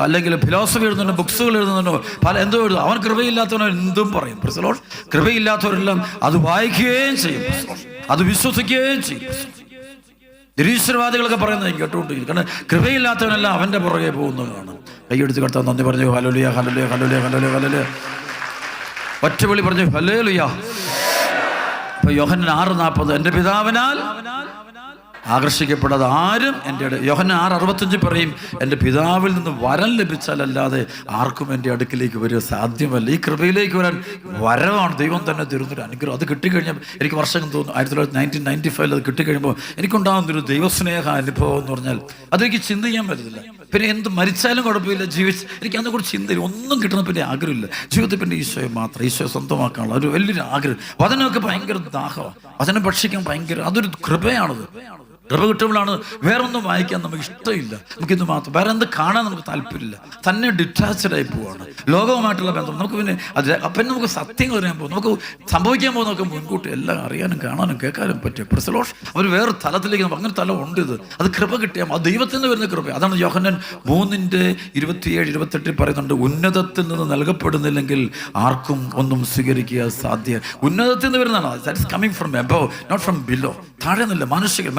അല്ലെങ്കിൽ ഫിലോസഫി എഴുതുന്നതിനോ ബുക്സുകൾ എഴുതുന്നതിനോ എന്തോ എഴുതും. അവൻ കൃപയില്ലാത്തവനോ എന്തും പറയും. പ്രസലോഷ് കൃപയില്ലാത്തവരെല്ലാം അത് വായിക്കുകയും ചെയ്യും, അത് വിശ്വസിക്കുകയും ചെയ്യും. നിരീശ്വരവാദികളൊക്കെ പറയുന്നത് കേട്ടുകൊണ്ടിരിക്കും. കാരണം കൃപയില്ലാത്തവനെല്ലാം അവൻ്റെ പുറകെ പോകുന്നതാണ്. കൈയെടുത്ത് കടത്താൻ നന്ദി പറഞ്ഞു. ഹല്ലേലൂയ, ഹല്ലേലൂയ, ഹല്ലേലൂയ, ഹല്ലേലൂയ, ഹല്ലേലൂയ. ഒറ്റ വിളി പറഞ്ഞു ഹല്ലേലൂയ. അപ്പൊ യോഹന്നാൻ 6:40 എൻ്റെ പിതാവിനാൽ ആകർഷിക്കപ്പെടാതെ ആരും എൻ്റെ യോഹന്നാൻ 6:65 പറയും, എൻ്റെ പിതാവിൽ നിന്ന് വരം ലഭിച്ചാലല്ലാതെ ആർക്കും എൻ്റെ അടുക്കിലേക്ക് വരിക സാധ്യമല്ല. ഈ കൃപയിലേക്ക് വരാൻ വരവാണ്. ദൈവം തന്നെ തരുന്നൊരു അനുഗ്രഹം. അത് കിട്ടിക്കഴിഞ്ഞാൽ എനിക്ക് വർഷം തോന്നുന്നു 1995 അത് കിട്ടിക്കഴിയുമ്പോൾ എനിക്കുണ്ടാകുന്നൊരു ദൈവസ്നേഹ അനുഭവം എന്ന് പറഞ്ഞാൽ അതെനിക്ക് ചിന്തിക്കാൻ പറ്റത്തില്ല. പിന്നെ എന്ത് മരിച്ചാലും കുഴപ്പമില്ല, എനിക്ക് അതിനെക്കുറിച്ച് ചിന്തയില്ല. ഒന്നും കിട്ടണം പിന്നെ ആഗ്രഹമില്ല. ജീവിതത്തിൽ പിന്നെ ഈശോയെ മാത്രം, ഈശോയെ സ്വന്തമാക്കാനുള്ള ഒരു വലിയൊരു ആഗ്രഹം. വചനമൊക്കെ ഭയങ്കര ദാഹമാണ്. വചനം ഭക്ഷിക്കാൻ ഭയങ്കര അതൊരു കൃപയാണത്. കൃപ കിട്ടുമ്പോഴാണ് വേറൊന്നും വായിക്കാൻ നമുക്ക് ഇഷ്ടമില്ല. നമുക്കിത് മാത്രം വേറെ എന്ത് കാണാൻ നമുക്ക് താല്പര്യമില്ല. തന്നെ ഡിറ്റാച്ചഡായി പോവാണ് ലോകവുമായിട്ടുള്ള ബന്ധം. നമുക്ക് പിന്നെ അപ്പം നമുക്ക് സത്യങ്ങൾ അറിയാൻ പോകും. നമുക്ക് സംഭവിക്കാൻ പോകുന്നതൊക്കെ മുൻകൂട്ടി എല്ലാം അറിയാനും കാണാനും കേൾക്കാനും പറ്റും. പ്രസലോഷ് അവർ വേറെ തലത്തിലേക്ക് അങ്ങനെ തലം ഉണ്ട്. ഇത് അത് കൃപ കിട്ടിയാൽ അത് ദൈവത്തിൽ നിന്ന് വരുന്ന കൃപ. അതാണ് യോഹന്നാൻ 3:27-28 പറയുന്നുണ്ട്, ഉന്നതത്തിൽ നിന്ന് നൽകപ്പെടുന്നില്ലെങ്കിൽ ആർക്കും ഒന്നും സ്വീകരിക്കുക സാധ്യ. ഉന്നതത്തിൽ നിന്ന് വരുന്നതാണ്. That is coming from above, not from below. താഴെ നിന്നില്ല.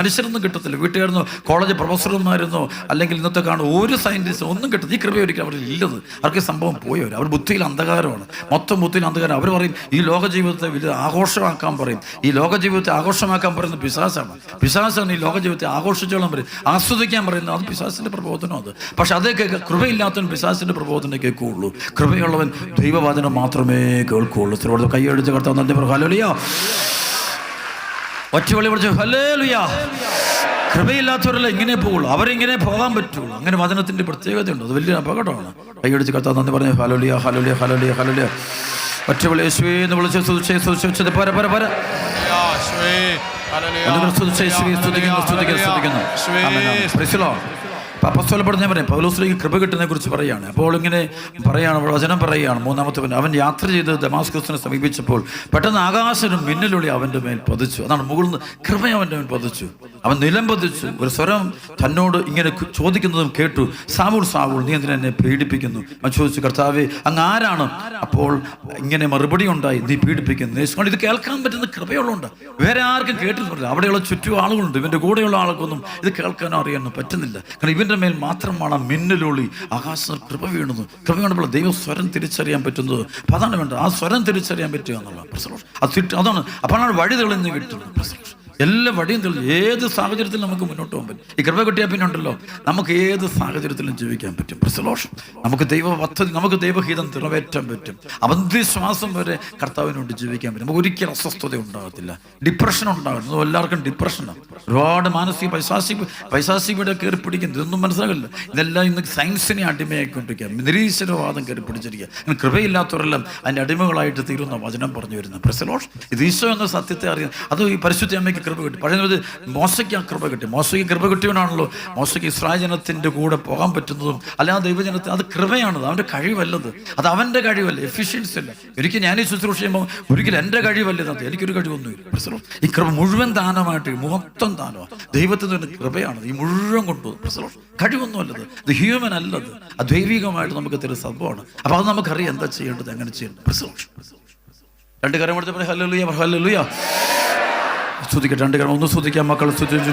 മനുഷ്യരൊന്നും കിട്ടത്തില്ല. വീട്ടുകാരെന്നോ കോളേജ് പ്രൊഫസർമാരെന്നോ അല്ലെങ്കിൽ ഇന്നത്തെ കാണും ഒരു സയൻറ്റിസ്റ്റോ ഒന്നും കിട്ടത്തില്ല. ഈ കൃപ ഒരിക്കലും അവരിൽ ഇല്ലത്. അവർക്ക് സംഭവം പോയവർ. അവർ ബുദ്ധിയിൽ അന്ധകാരമാണ്, മൊത്തം ബുദ്ധിയിൽ അന്ധകാരം. അവർ പറയും ഈ ലോക ജീവിതത്തെ വലിയ ആഘോഷമാക്കാൻ പറയും. ഈ ലോക ജീവിതത്തെ ആഘോഷമാക്കാൻ പറയുന്നത് പിശാചാണ്. ഈ ലോക ജീവിതത്തെ ആഘോഷിച്ചോളാൻ പറയും, ആസ്വദിക്കാൻ പറയുന്നത് അത് പിശാചിന്റെ പ്രബോധനം. അത് പക്ഷെ അതേ കൃപയില്ലാത്തവൻ പിശാചിന്റെ പ്രബോധനം കേൾക്കുകയുള്ളൂ. കൃപയുള്ളവൻ ദൈവവചനം മാത്രമേ കേൾക്കുകയുള്ളൂ. കൈയടിച്ച് കടത്താൻ നന്ദി പറഞ്ഞു. ഹല്ലേലൂയ. ഒറ്റവളി വിളിച്ചു ഹല്ലേലൂയ. കൃപയില്ലാത്തവരല്ല ഇങ്ങനെ പോകുള്ളൂ, അവരിങ്ങനെ പോകാൻ പറ്റുള്ളൂ. അങ്ങനെ വചനത്തിന്റെ പ്രത്യേകതയുണ്ട്. അത് വലിയ അപകടമാണ്. കൈയടിച്ച് കത്താൻ നന്ദി പറഞ്ഞു. ഹല്ലേലൂയ, ഹല്ലേലൂയ, ഹല്ലേലൂയ, ഹല്ലേലൂയ. ഒറ്റവളി യേശുവേ എന്ന് വിളിച്ചു സ്തുതിച്ചത് പോരാ. സ്തുതിക്കുന്നു. അപ്പോസ്തലൻ ഞാൻ പറയാം, പൗലോസിലേക്ക് കൃപ കിട്ടുന്നതിനെ കുറിച്ച് പറയുകയാണ്. അപ്പോൾ ഇങ്ങനെ പറയാണ്, വചനം പറയുകയാണ്, 3-ാമത്തെ അവൻ യാത്ര ചെയ്ത് ദമാസ്കസിനെ സമീപിച്ചപ്പോൾ പെട്ടെന്ന് ആകാശനും മിന്നലൊളി അവൻ്റെ മേൽ പതിച്ചു. അതാണ് മുകളിൽ നിന്ന് കൃപ അവൻ്റെ മേൽ പതിച്ചു. അവൻ നിലം പതിച്ചു. ഒരു സ്വരം തന്നോട് ഇങ്ങനെ ചോദിക്കുന്നതും കേട്ടു, സാവൂൾ സാവൂൾ, നീ എന്തിനാ എന്നെ പീഡിപ്പിക്കുന്നു? അവൻ ചോദിച്ചു, കർത്താവേ, അങ്ങ് ആരാണ്? അപ്പോൾ ഇങ്ങനെ മറുപടി ഉണ്ടായി, നീ പീഡിപ്പിക്കുന്നു. യേശു ഇത് കേൾക്കാൻ പറ്റുന്ന കൃപയുള്ളതുകൊണ്ട് വേറെ ആർക്കും കേട്ടിട്ടില്ല. അവിടെയുള്ള ചുറ്റും ആളുകളുണ്ട്, ഇവൻ്റെ കൂടെയുള്ള ആൾക്കൊന്നും ഇത് കേൾക്കാനോ അറിയാനോ പറ്റുന്നില്ല. കാരണം ഇവൻ്റെ മേൽ മാത്രമാണ് മിന്നലൊളി, ആകാശ കൃപ വീണത്. കൃപ വീണപ്പോൾ ദൈവ സ്വരം തിരിച്ചറിയാൻ പറ്റുന്നത്. അപ്പം അതാണ് വേണ്ടത്, ആ സ്വരം തിരിച്ചറിയാൻ പറ്റുക എന്നുള്ളത്. അതാണ് അപ്പോഴാണ് വഴി തെളിഞ്ഞ് കിട്ടുന്നത്. എല്ലാ വഴിയും തെളിഞ്ഞ് ഏത് സാഹചര്യത്തിലും നമുക്ക് മുന്നോട്ട് പോകാൻ പറ്റും. ഈ കൃപ കിട്ടിയാൽ പിന്നെ ഉണ്ടല്ലോ, നമുക്ക് ഏത് സാഹചര്യത്തിലും ജീവിക്കാൻ പറ്റും. പ്രസലോഷം നമുക്ക് ദൈവ പദ്ധതി, നമുക്ക് ദൈവഹിതം നിറവേറ്റാൻ പറ്റും. അന്ത്യശ്വാസം വരെ കർത്താവിന് വേണ്ടി ജീവിക്കാൻ പറ്റും. നമുക്ക് ഒരിക്കലും അസ്വസ്ഥത ഉണ്ടാകത്തില്ല, ഡിപ്രഷൻ ഉണ്ടാകുന്നത്. എല്ലാവർക്കും ഡിപ്രഷനാണ്, ഒരുപാട് മാനസിക പൈശാചികയുടെ കയറി പിടിക്കുന്നത്. ഇതൊന്നും മനസ്സിലാകില്ല. ഇതെല്ലാം ഇന്ന് സയൻസിനെ അടിമയാക്കിക്കൊണ്ടിരിക്കുക, നിരീശ്വരവാദം കയറി പിടിച്ചിരിക്കുക. അങ്ങനെ കൃപയില്ലാത്തവരെല്ലാം അതിൻ്റെ അടിമകളായിട്ട് തീരുന്ന വചനം പറഞ്ഞു വരുന്നത്. പ്രസലോഷ് ഇത് ഈശോ എന്ന സത്യത്തെ അറിയാം. അത് ഈ പരിശുദ്ധ അമ്മയ്ക്ക് കൃപ കിട്ടി. പഴയത് മോശയ്ക്ക് ആ കൃപ കിട്ടി. മോശയ്ക്ക് കൃപ കിട്ടിയവനാണല്ലോ മോശയ്ക്ക് ഇസ്രായേൽ ജനത്തിൻ്റെ കൂടെ പോകാൻ പറ്റുന്നതും. അല്ലാതെ ദൈവജനത്തിന് അത് കൃപയാണത്, അവൻ്റെ കഴിവല്ലത്, അത് അവൻ്റെ കഴിവല്ല, എഫിഷ്യൻസി അല്ല. ഒരിക്കലും ഞാൻ ഈ ശുശ്രൂഷ ചെയ്യുമ്പോൾ ഒരിക്കലും എൻ്റെ കഴിവല്ലത്, എനിക്കൊരു കഴിവൊന്നുമില്ല. ഈ കൃപ മുഴുവൻ ദാനമായിട്ട്, മൊത്തം ദാനമാണ്. ദൈവത്തിന് തന്നെ കൃപയാണ് ഈ മുഴുവൻ കൊണ്ടുപോകും. കഴിവൊന്നും അല്ലത്, ഇത് ഹ്യൂമൻ അല്ലത്, അത് ദൈവികമായിട്ട് നമുക്ക് തരുന്ന സംഭവമാണ്. അപ്പോൾ അത് നമുക്കറിയാം എന്താ ചെയ്യേണ്ടത്, എങ്ങനെ ചെയ്യേണ്ടത്. രണ്ട് കാര്യം കൊടുത്തപ്പോൾ ഹല്ലേലൂയ, ഹല്ലേലൂയ. സ്തുതിക്കട്ടെ, രണ്ട് കാര്യം ഒന്ന് സ്തുതിക്കാം മക്കൾ. സ്തുതിക്കുന്നു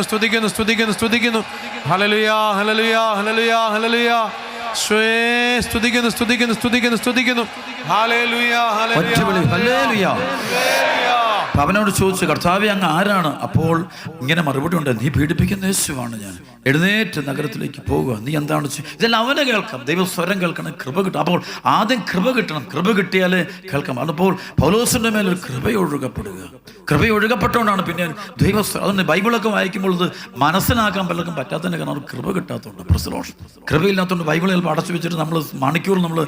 സ്തുതിക്കുന്നു സ്തുതിക്കുന്നു സ്തുതിക്കുന്നു. ഹല്ലേലൂയ, ഹല്ലേലൂയ, ഹല്ലേലൂയ, ഹല്ലേലൂയ. സ്തുതിക്കുന്നു സ്തുതിക്കുന്നു സ്തുതിക്കുന്നു സ്തുതിക്കുന്നു. ഹല്ലേലൂയ, ഹല്ലേലൂയ. അവനോട് ചോദിച്ചു, കർത്താവേ, അങ്ങ് ആരാണ്? അപ്പോൾ ഇങ്ങനെ മറുപടി ഉണ്ട്, നീ പീഡിപ്പിക്കുന്ന യേശുവാണ് ഞാൻ. എഴുന്നേറ്റ് നഗരത്തിലേക്ക് പോകുക. നീ എന്താണ് ഇതെല്ലാം അവനെ കേൾക്കാം. ദൈവ സ്വരം കേൾക്കണം, കൃപ കിട്ടും. അപ്പോൾ ആദ്യം കൃപ കിട്ടണം, കൃപ കിട്ടിയാലേ കേൾക്കാം. അപ്പോൾ പൗലോസിന്റെ മേലൊരു കൃപയൊഴുകപ്പെടുക. കൃപയൊഴുകപ്പെട്ടുകൊണ്ടാണ് പിന്നെ ദൈവസ്വരം. അതുകൊണ്ട് ബൈബിളൊക്കെ വായിക്കുമ്പോൾ ഇത് മനസ്സിലാക്കാൻ പലർക്കും പറ്റാത്തതിൻ്റെ കാരണം അവർ കൃപ കിട്ടാത്തതുകൊണ്ട്. പ്രസലോഷൻ കൃപയില്ലാത്തതുകൊണ്ട് ബൈബിൾ ചിലപ്പോൾ അടച്ചു വെച്ചിട്ട് നമ്മൾ മണിക്കൂർ നമ്മൾ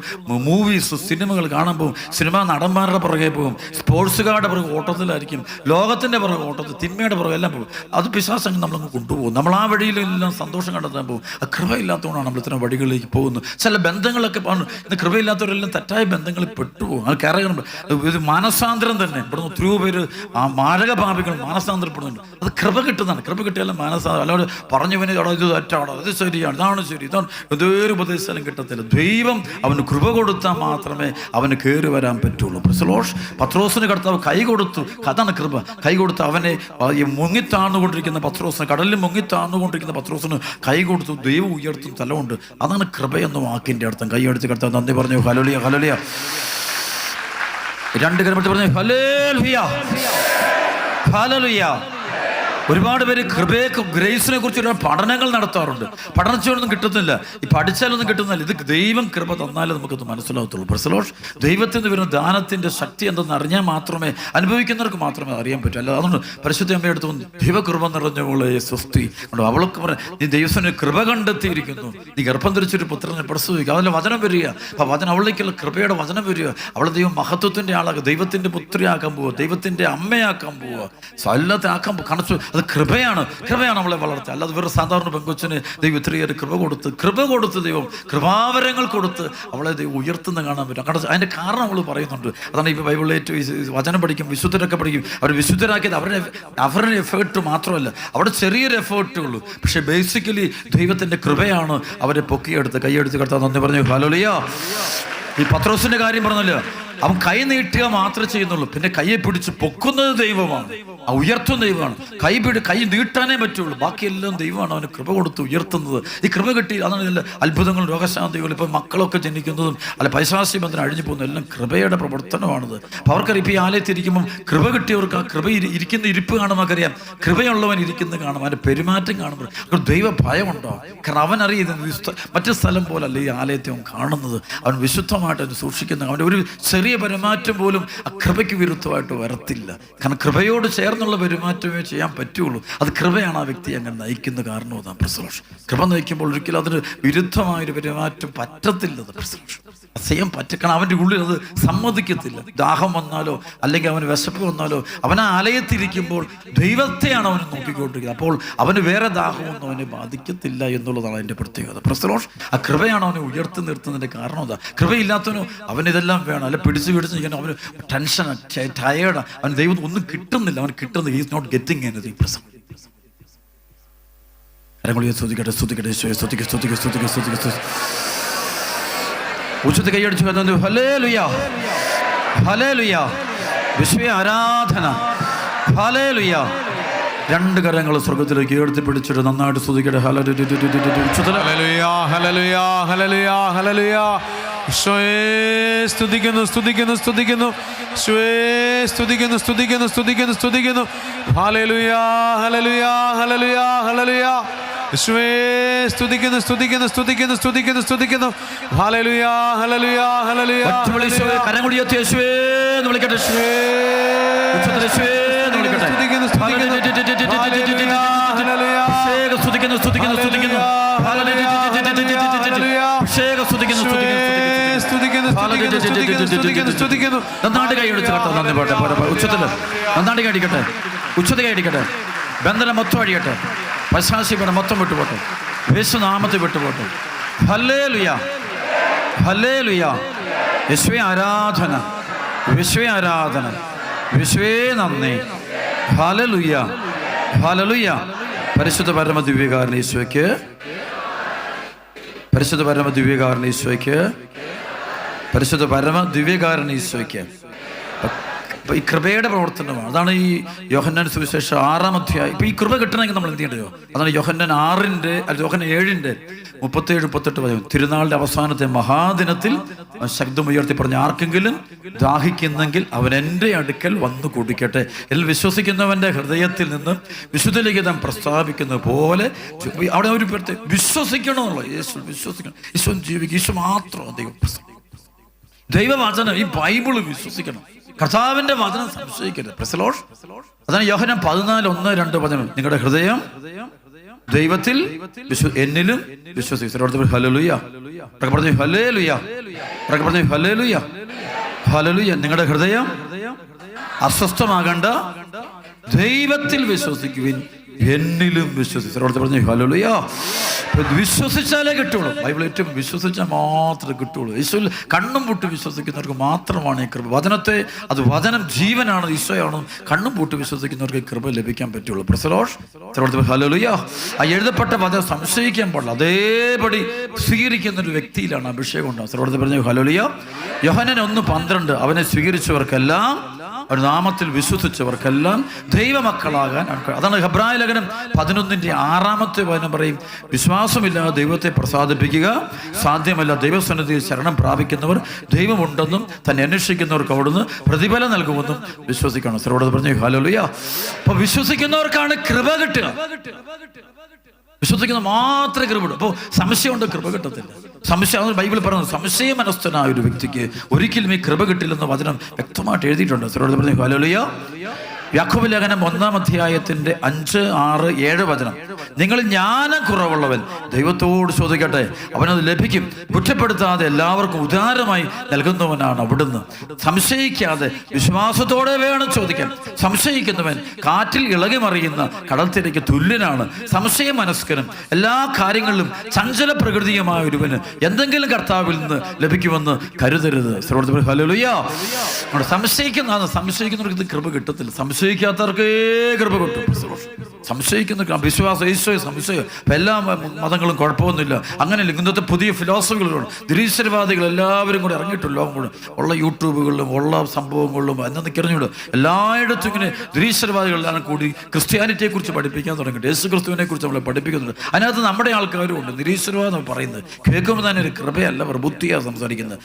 മൂവീസ്, സിനിമകൾ കാണാൻ പോകും. സിനിമ നടന്മാരുടെ പുറകെ പോകും, സ്പോർട്സുകാരുടെ പുറകെ ഓട്ടത്തിലായിരിക്കും, ലോകത്തിൻ്റെ പുറകെ ഓട്ടത്തിൽ, തിന്മയുടെ പുറകെ എല്ലാം പോകും. അത് പിശാചങ്ങ് നമ്മളങ്ങ് കൊണ്ടുപോകും. നമ്മൾ ആ വഴിയിലെല്ലാം സന്തോഷം കണ്ടെത്താൻ പോകും. ആ കൃപയില്ലാത്തതുകൊണ്ടാണ് നമ്മൾ ഇത്തരം വഴികളിലേക്ക് പോകുന്നത്. ചില ബന്ധങ്ങളൊക്കെ ഇന്ന് കൃപയില്ലാത്തവരെല്ലാം തെറ്റായ ബന്ധങ്ങളിൽ പെട്ടുപോകും. അത് കയറും. ഇത് മാനസാന്തരം തന്നെ. ഇവിടുന്ന് ഒത്തിരിയോ പേര് ആ മാരക പാപികൾ മാനസാന്തരപ്പെടുന്നുണ്ട്. അത് കൃപ കിട്ടുന്നതാണ്. കൃപ കിട്ടിയാലും മാനസാന്തരം. അല്ലാതെ പറഞ്ഞവന് ഇത് തെറ്റാണോ, ഇത് ശരിയാണ്, ഇതാണ് ശരി, ഇതാണ് ഏതൊരു ഉപദേശിച്ചാലും കിട്ടത്തില്ല. ദൈവം അവന് കൃപ കൊടുത്താൽ മാത്രമേ അവന് കയറി വരാൻ പറ്റുള്ളൂ. പത്രോസിന് കർത്താവ് കൈ കൊടുത്തു. അതാണ് കൃപ. കൈ കൊടുത്ത് അവനെ മുങ്ങിത്താഴ്ന്നുകൊണ്ടിരിക്കുന്ന പത്രോസിന്, കടലിൽ മുങ്ങിത്താഴ്ന്നുകൊണ്ടിരിക്കുന്ന പത്രോസിന് കൈ കൊടുത്തു. ദൈവം ഉയർത്തും തലമുണ്ട്. അതാണ് കൃപയെന്ന വാക്കിൻ്റെ അർത്ഥം. കൈയടിച്ച് കർത്താവ് നന്ദി പറഞ്ഞു. ഹല്ലേലൂയ, ഹല്ലേലൂയ. രണ്ട് കരമത്തി പറഞ്ഞു ഹല്ലേലൂയ, ഹല്ലേലൂയ. ഒരുപാട് പേര് ഗ്രേസിനെ കുറിച്ച് ഒരുപാട് പഠനങ്ങൾ നടത്താറുണ്ട്. പഠനച്ചോടൊന്നും കിട്ടുന്നില്ല, ഈ പഠിച്ചാലൊന്നും കിട്ടുന്നില്ല. ഇത് ദൈവം കൃപ തന്നാലേ നമുക്കത് മനസ്സിലാകത്തുള്ളൂ. പ്രസലോഷ് ദൈവത്തിൽ നിന്ന് വരുന്ന ദാനത്തിൻ്റെ ശക്തി എന്തെന്ന് അറിഞ്ഞാൽ മാത്രമേ, അനുഭവിക്കുന്നവർക്ക് മാത്രമേ അറിയാൻ പറ്റൂ. അല്ല അതുകൊണ്ട് പരിശുദ്ധ അമ്മയെടുത്ത് വന്ന് ദൈവകൃപ നിറഞ്ഞവളെ സ്വസ്തി കൊണ്ട് അവൾക്ക് പറയാം, നീ ദൈവത്തിന് കൃപ കണ്ടെത്തിയിരിക്കുന്നു, നീ ഗർഭം ധരിച്ചൊരു പുത്രനെ പ്രസവിക്കുക. അതിൻ്റെ വചനം വരിക. അപ്പം വചനം അവളിലേക്കുള്ള കൃപയുടെ വചനം വരിക. അവളെ ദൈവം മഹത്വത്തിൻ്റെ ആളാക്കുക, ദൈവത്തിൻ്റെ പുത്രിയാക്കാൻ പോവുക, ദൈവത്തിൻ്റെ അമ്മയാക്കാൻ പോവുക, എല്ലാത്തെ ആക്കാൻ കണച്ചു. അത് കൃപയാണ്. കൃപയാണ് നമ്മളെ വളർത്തുക. അല്ലാതെ വേറെ സാധാരണ പെങ്കൊച്ചിന് ദൈവം ഇത്രയേറെ കൃപ കൊടുത്ത് ദൈവം കൃപാവരങ്ങൾ കൊടുത്ത് അവളെ ദൈവം ഉയർത്തുന്ന കാണാൻ പറ്റും. കാരണം അതിൻ്റെ കാരണം അവൾ പറയുന്നുണ്ട്. അതാണ് ഇപ്പോൾ ബൈബിളിൽ ഏറ്റവും വചനം പഠിക്കും, വിശുദ്ധരൊക്കെ പഠിക്കും. അവർ വിശുദ്ധരാക്കിയത് അവരുടെ എഫേർട്ട് മാത്രമല്ല, അവിടെ ചെറിയൊരു എഫേർട്ടേ ഉള്ളൂ. പക്ഷെ ബേസിക്കലി ദൈവത്തിൻ്റെ കൃപയാണ് അവരെ പൊക്കിയെടുത്ത് കൈയെടുത്ത് കിടത്താൻ നന്ദി പറഞ്ഞു. ഹല്ലേലൂയ. ഈ പത്രോസിന്റെ കാര്യം പറഞ്ഞല്ലോ, അവൻ കൈ നീട്ടുക മാത്രമേ ചെയ്യുന്നുള്ളൂ. പിന്നെ കൈയെ പിടിച്ച് പൊക്കുന്നത് ദൈവമാണ്, ഉയർത്തുന്ന ദൈവമാണ്. കൈ നീട്ടാനേ പറ്റുള്ളൂ. ബാക്കിയെല്ലാം ദൈവമാണ് അവന് കൃപ കൊടുത്ത് ഉയർത്തുന്നത്. ഈ കൃപ കിട്ടി. അതാണ് എല്ലാ അത്ഭുതങ്ങളും രോഗശാന്തികളും ഇപ്പം മക്കളൊക്കെ ജനിക്കുന്നതും അല്ല പൈശാചിക ബന്ധനം അഴിഞ്ഞു പോകുന്നതും എല്ലാം കൃപയുടെ പ്രവർത്തനമാണത്. അപ്പോൾ അവർക്കറിയാം, ഇപ്പോൾ ഈ ആലയത്തിരിക്കുമ്പം കൃപ കിട്ടിയവർക്ക് ആ കൃപ ഇരിക്കുന്ന ഇരിപ്പ് കാണുമ്പോൾ നമുക്കറിയാം, കൃപയുള്ളവൻ ഇരിക്കുന്നത് കാണുമ്പോൾ അവൻ്റെ പെരുമാറ്റം കാണുമ്പോൾ ദൈവ ഭയമുണ്ടോ. കാരണം അവൻ അറിയുന്നത് മറ്റു സ്ഥലം പോലല്ല ഈ ആലയത്തെ അവൻ കാണുന്നത്. അവൻ വിശുദ്ധമായിട്ട് അവൻ സൂക്ഷിക്കുന്ന, അവൻ്റെ ഒരു ചെറിയ ചെറിയ പെരുമാറ്റം പോലും ആ കൃപയ്ക്ക് വിരുദ്ധമായിട്ട് വരത്തില്ല. കാരണം കൃപയോട് ചേർന്നുള്ള പെരുമാറ്റമേ ചെയ്യാൻ പറ്റുള്ളൂ. അത് കൃപയാണ് ആ വ്യക്തി അങ്ങനെ നയിക്കുന്ന കാരണം. അതാണ് പ്രസലോഷൻ. കൃപ നയിക്കുമ്പോൾ ഒരിക്കലും അതിന് വിരുദ്ധമായൊരു പെരുമാറ്റം പറ്റത്തില്ല. ചെയ്യാൻ കാരണം അവൻ്റെ ഉള്ളിൽ അത് സമ്മതിക്കത്തില്ല. ദാഹം വന്നാലോ അല്ലെങ്കിൽ അവന് വിശപ്പ് വന്നാലോ അവൻ ആ ആലയത്തിരിക്കുമ്പോൾ ദൈവത്തെയാണ് അവന് നോക്കിക്കൊണ്ടിരിക്കുന്നത്. അപ്പോൾ അവന് വേറെ ദാഹമൊന്നും അവനെ ബാധിക്കത്തില്ല എന്നുള്ളതാണ് അതിൻ്റെ പ്രത്യേകത. പ്രസലോഷ് ആ കൃപയാണ് അവനെ ഉയർത്തി നിർത്തുന്നതിൻ്റെ കാരണം. അതാ കൃപയില്ലാത്തവനോ അവനിതെല്ലാം വേണം, അല്ലെ പിടിച്ച് നിൽക്കണം, അവന് ടെൻഷൻ, ടയേർഡ്, അവന് ദൈവം ഒന്നും കിട്ടുന്നില്ല, അവൻ കിട്ടുന്നില്ല. He's not getting anything. പ്രസംഗം സ്തുതിക്കട്ടെ, സ്തുതിക്കട്ടെ, സ്തുതിക്കട്ടെ, സ്തുതിക്കട്ടെ, സ്തുതിക്കട്ടെ, സ്തുതിക്കട്ടെ. ഉച്ചത്തിൽ കൈയടിച്ചു വന്നു. ഹല്ലേലൂയ, ഹല്ലേലൂയ, വിശ്വ ആരാധന, ഹല്ലേലൂയ. രണ്ട് കരങ്ങൾ സ്വർഗത്തിലേക്ക് ഉയർത്തി പിടിച്ചിട്ട് നന്നായിട്ട് സ്തുതിക്കട്ടെ. ഹല്ലേലൂയ, ഹല്ലേലൂയ, ഹല്ലേലൂയ, ഹല്ലേലൂയ. ഈശോയെ സ്തുതിക്കുന്നു, സ്തുതിക്കുന്നു, സ്തുതിക്കുന്നു. ഈശോയെ സ്തുതിക്കുന്നു, സ്തുതിക്കുന്നു, സ്തുതിക്കുന്നു, സ്തുതിക്കുന്നു. ഹല്ലേലൂയ, ഹല്ലേലൂയ, ഹല്ലേലൂയ, ഹല്ലേലൂയ. ഈശോയെ സ്തുതിക്കുന്നു, സ്തുതിക്കുന്നു, സ്തുതിക്കുന്നു, സ്തുതിക്കുന്നു, സ്തുതിക്കുന്നു. ഹല്ലേലൂയ, ഹല്ലേലൂയ, ഹല്ലേലൂയ. കരങ്ങൾ ഉയർത്തി യേശുവേ എന്ന് വിളിക്കട്ടെ. സ്തുതിക്കുന്നു, സ്തുതിക്കുന്നു, സ്തുതിക്കുന്നു, സ്തുതിക്കുന്നു, സ്തുതിക്കുന്നു. നന്നാണ്ട് കൈയടിച്ച് കർത്താവ് നന്ദി പോട്ടെ. ഉച്ചത്തില് നന്നാണ്ട് കൈയടിക്കട്ടെ, ഉച്ചത്തിൽ കൈയടിക്കട്ടെ. ബന്ധനം മൊത്തം അടിയട്ടെ, പശാശിപണം മൊത്തം വിട്ടുപോട്ടെ, യേശുനാമത്തിൽ വിട്ടുപോട്ടെ. Hallelujah, hallelujah. യേശുവേ ആരാധന, യേശുവേ ആരാധന, യേശുവേ നന്ദി. Hallelujah, hallelujah. പരിശുദ്ധ പരമ ദിവ്യകാരണ ഈശോയ്ക്ക്, പരിശുദ്ധ പരമ ദിവ്യകാരണ ഈശോയ്ക്ക്, പരിശുദ്ധ പരമ ദിവ്യകാരണ ഈശോയ്ക്ക്. അപ്പൊ ഈ കൃപയുടെ പ്രവർത്തനമാണ്. അതാണ് ഈ യോഹന്നാൻ സുവിശേഷം 6-ാം അധ്യായം. ഇപ്പൊ ഈ കൃപ കിട്ടണമെങ്കിൽ നമ്മൾ എന്ത് ചെയ്യണ്ടോ? അതാണ് യോഹന്നാൻ 6-ന്റെ യോഹന്നാൻ 7-ന്റെ 37-38 തിരുനാളിന്റെ അവസാനത്തെ മഹാദിനത്തിൽ ശബ്ദമുയർത്തി പറഞ്ഞ, ആർക്കെങ്കിലും ദാഹിക്കുന്നെങ്കിൽ അവൻ എൻ്റെ അടുക്കൽ വന്നു കുടിക്കട്ടെ. ഇതിൽ വിശ്വസിക്കുന്നവന്റെ ഹൃദയത്തിൽ നിന്ന് വിശുദ്ധ ലിഖിതം പ്രസ്താവിക്കുന്നത് പോലെ അവിടെ ഒരു വിശ്വസിക്കണമെന്നുള്ള, യേശു വിശ്വസിക്കണം, ഈശോ ജീവിക്കും, ഈശോ മാത്രം ദൈവവചനം, ഈ ബൈബിള് വിശ്വസിക്കണം, കർത്താവിന്റെ വചനം സംശയിക്കരുത്. പ്രസലോഷ്. അതാണ് യോഹന്നാൻ 14:1-2 വചനം. നിങ്ങളുടെ ഹൃദയം ദൈവത്തിൽ എന്നിലും വിശ്വസിക്കും. ഹല്ലേലൂയ, പറഞ്ഞു ഹല്ലേലൂയ, പറഞ്ഞു ഹല്ലേലൂയ, ഹല്ലേലൂയ. നിങ്ങളുടെ ഹൃദയം അസ്വസ്ഥമാകണ്ട, ദൈവത്തിൽ വിശ്വസിക്കുവിൻ, എന്നിലും വിശ്വസിച്ചു. പറഞ്ഞു ഹല്ലേലൂയ. വിശ്വസിച്ചാലേ കിട്ടുള്ളൂ. ബൈബിൾ ഏറ്റവും വിശ്വസിച്ചാൽ മാത്രമേ കിട്ടുള്ളൂ. ഈശോയിൽ കണ്ണും പൂട്ടി വിശ്വസിക്കുന്നവർക്ക് മാത്രമാണ് ഈ കൃപ. വചനത്തെ, അത് വചനം ജീവനാണ്, ഈശോയാണ്. കണ്ണും പൂട്ടി വിശ്വസിക്കുന്നവർക്ക് ഈ കൃപ ലഭിക്കാൻ പറ്റുള്ളൂ. പ്രസലോഷ്. ഹല്ലേലൂയ. ആ എഴുതപ്പെട്ട വചനം സംശയിക്കാൻ പാടില്ല, അതേപടി സ്വീകരിക്കുന്ന ഒരു വ്യക്തിയിലാണ് അഭിഷേകം ഉണ്ടാകും. സർവ്വത്തിൽ പറഞ്ഞു ഹല്ലേലൂയ. യോഹന്നാൻ 1:12 അവനെ സ്വീകരിച്ചവർക്കെല്ലാം, ഒരു നാമത്തിൽ വിശ്വസിച്ചവർക്കെല്ലാം ദൈവമക്കളാകാൻ. അതാണ് ഹെബ്രായ ലേഖനം 11:6 വചനം പറയും, വിശ്വാസമില്ലാതെ ദൈവത്തെ പ്രസാദിപ്പിക്കുക സാധ്യമല്ല. ദൈവസന്നിധിയിൽ ശരണം പ്രാപിക്കുന്നവർ ദൈവമുണ്ടെന്നും തന്നെ അന്വേഷിക്കുന്നവർക്ക് അവിടുന്ന് പ്രതിഫലം നൽകുമെന്നും വിശ്വസിക്കണം. സർവ്വോട് പറഞ്ഞു ഹല്ലേലൂയ. അപ്പൊ വിശ്വസിക്കുന്നവർക്കാണ് കൃപ കിട്ടുക. വിശ്വസിക്കുന്ന മാത്രമേ കൃപ കിട്ടും. അപ്പോൾ സംശയമുണ്ട്, കൃപ കിട്ടത്തില്ല. സംശയം, ബൈബിൾ പറയുന്നത് സംശയ മനസ്ഥനായ ഒരു വ്യക്തിക്ക് ഒരിക്കലും ഈ കൃപ കിട്ടില്ലെന്ന് വചനം വ്യക്തമായിട്ട് എഴുതിയിട്ടുണ്ട്. സർവ്വോട് പറഞ്ഞു ഹല്ലേലൂയ. യാക്കോബ് ലേഖനം 1-ാം അധ്യായത്തിന്റെ 5, 6, 7 വചനം. നിങ്ങൾ ജ്ഞാനം കുറവുള്ളവൻ ദൈവത്തോട് ചോദിക്കട്ടെ, അവനത് ലഭിക്കും. കുറ്റപ്പെടുത്താതെ എല്ലാവർക്കും ഉദാരമായി നൽകുന്നവനാണ് അവിടുന്ന്. സംശയിക്കാതെ വിശ്വാസത്തോടെ വേണം ചോദിക്കാൻ. സംശയിക്കുന്നവൻ കാറ്റിൽ ഇളകി മറിയുന്ന കടൽത്തിരയ്ക്ക് തുല്യനാണ്. സംശയ മനസ്കനും എല്ലാ കാര്യങ്ങളിലും ചഞ്ചല പ്രകൃതിയുമായ ഒരുവന് എന്തെങ്കിലും കർത്താവിൽ നിന്ന് ലഭിക്കുമെന്ന് കരുതരുത്. ഹല്ലേലൂയ. സംശയിക്കുന്നവർക്ക് ഇത് കൃപ കിട്ടത്തില്ല. സംശയിക്കാത്തവർക്കേ കൃപ കിട്ടും. സംശയിക്കുന്ന വിശ്വാസം, ഈശോയെ സംശയം. എല്ലാ മതങ്ങളും കുഴപ്പമൊന്നുമില്ല, അങ്ങനെയല്ല. ഇന്നത്തെ പുതിയ ഫിലോസഫികളുണ്ട്. നിരീശ്വരവാദികൾ എല്ലാവരും കൂടെ ഇറങ്ങിയിട്ടുണ്ട്. ലോകം കൂടെ ഉള്ള യൂട്യൂബുകളിലും ഉള്ള സംഭവങ്ങളിലും എന്നൊക്കെ അറിഞ്ഞൂടെ എല്ലായിടത്തും ഇങ്ങനെ നിരീശ്വരവാദികളെല്ലാം കൂടി ക്രിസ്ത്യാനിറ്റിയെ കുറിച്ച് പഠിപ്പിക്കാൻ തുടങ്ങിയിട്ട്, യേശു ക്രിസ്തുവിനെ കുറിച്ച് നമ്മളെ പഠിപ്പിക്കുന്നുണ്ട്. അതിനകത്ത് നമ്മുടെ ആൾക്കാരും ഉണ്ട്. നിരീശ്വരവാദം പറയുന്നത് കേൾക്കുമ്പോൾ തന്നെ ഒരു കൃപയല്ല, പ്രബുദ്ധിയാണ് സംസാരിക്കുന്നത്.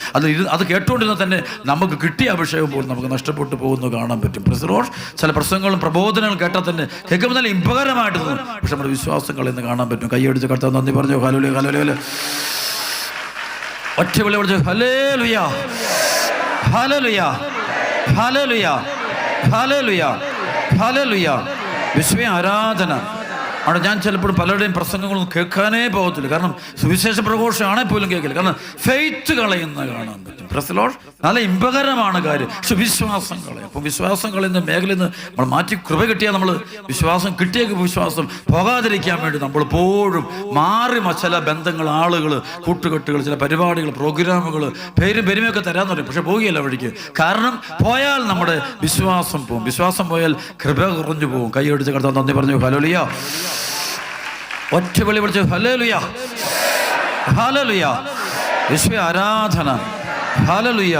അത് കേട്ടുകൊണ്ടിരുന്ന തന്നെ നമുക്ക് കിട്ടിയ അഭിഷേകം പോലും നമുക്ക് നഷ്ടപ്പെട്ടു പോകുന്നത് കാണാൻ പറ്റും. പ്രസറോഷ്. ചില പ്രസംഗങ്ങളും പ്രബോധനങ്ങളും കേട്ടാൽ തന്നെ കേൾക്കുമ്പോൾ നല്ല ഉപകാരമായിട്ട് തോന്നും. പക്ഷെ നമ്മുടെ വിശ്വാസങ്ങൾ എന്ന് കാണാൻ പറ്റും. കൈയടിച്ച് കർത്താവ് നന്ദി പറഞ്ഞു ഹല്ലേലൂയ, ഹല്ലേലൂയ. ഒറ്റ വിളി വിളിച്ചു ഹല്ലേലൂയ, ഹല്ലേലൂയ, ഹല്ലേലൂയ, ഹല്ലേലൂയ, ഹല്ലേലൂയ. വിശ്വ ആരാധന. അവിടെ ഞാൻ ചിലപ്പോൾ പലരുടെയും പ്രസംഗങ്ങളൊന്നും കേൾക്കാനേ പോകത്തില്ല. കാരണം സുവിശേഷ പ്രഘോഷമാണെങ്കിൽ പോലും കേൾക്കില്ല. കാരണം ഫെയ്ത്ത് കളയുന്ന കാണാൻ പറ്റും. Price the Lord. നല്ല ഇമ്പകരമാണ് കാര്യം. പക്ഷെ വിശ്വാസം കളയും. അപ്പോൾ വിശ്വാസം കളയുന്ന മേഖലയിൽ നിന്ന് നമ്മൾ മാറ്റി കൃപ കിട്ടിയാൽ നമ്മൾ വിശ്വാസം കിട്ടിയേക്ക് വിശ്വാസം പോകാതിരിക്കാൻ വേണ്ടി നമ്മളെപ്പോഴും മാറി ചില ബന്ധങ്ങൾ, ആളുകൾ, കൂട്ടുകെട്ടുകൾ, ചില പരിപാടികൾ, പ്രോഗ്രാമുകൾ, പേരും പെരുമയൊക്കെ തരാമെന്ന് പറയും. പക്ഷെ പോവുകയല്ല വഴിക്ക്. കാരണം പോയാൽ നമ്മുടെ വിശ്വാസം പോകും. വിശ്വാസം പോയാൽ കൃപ കുറഞ്ഞു പോകും. കൈയടിച്ച് കടത്താൻ നന്ദി പറഞ്ഞു. ഹല്ലേലൂയ. ഒറ്റ വിളി വിളിച്ചു ഹല്ലേലൂയ, ഹല്ലേലൂയ. യേശുവേ ആരാധന. ഹല്ലേലൂയ.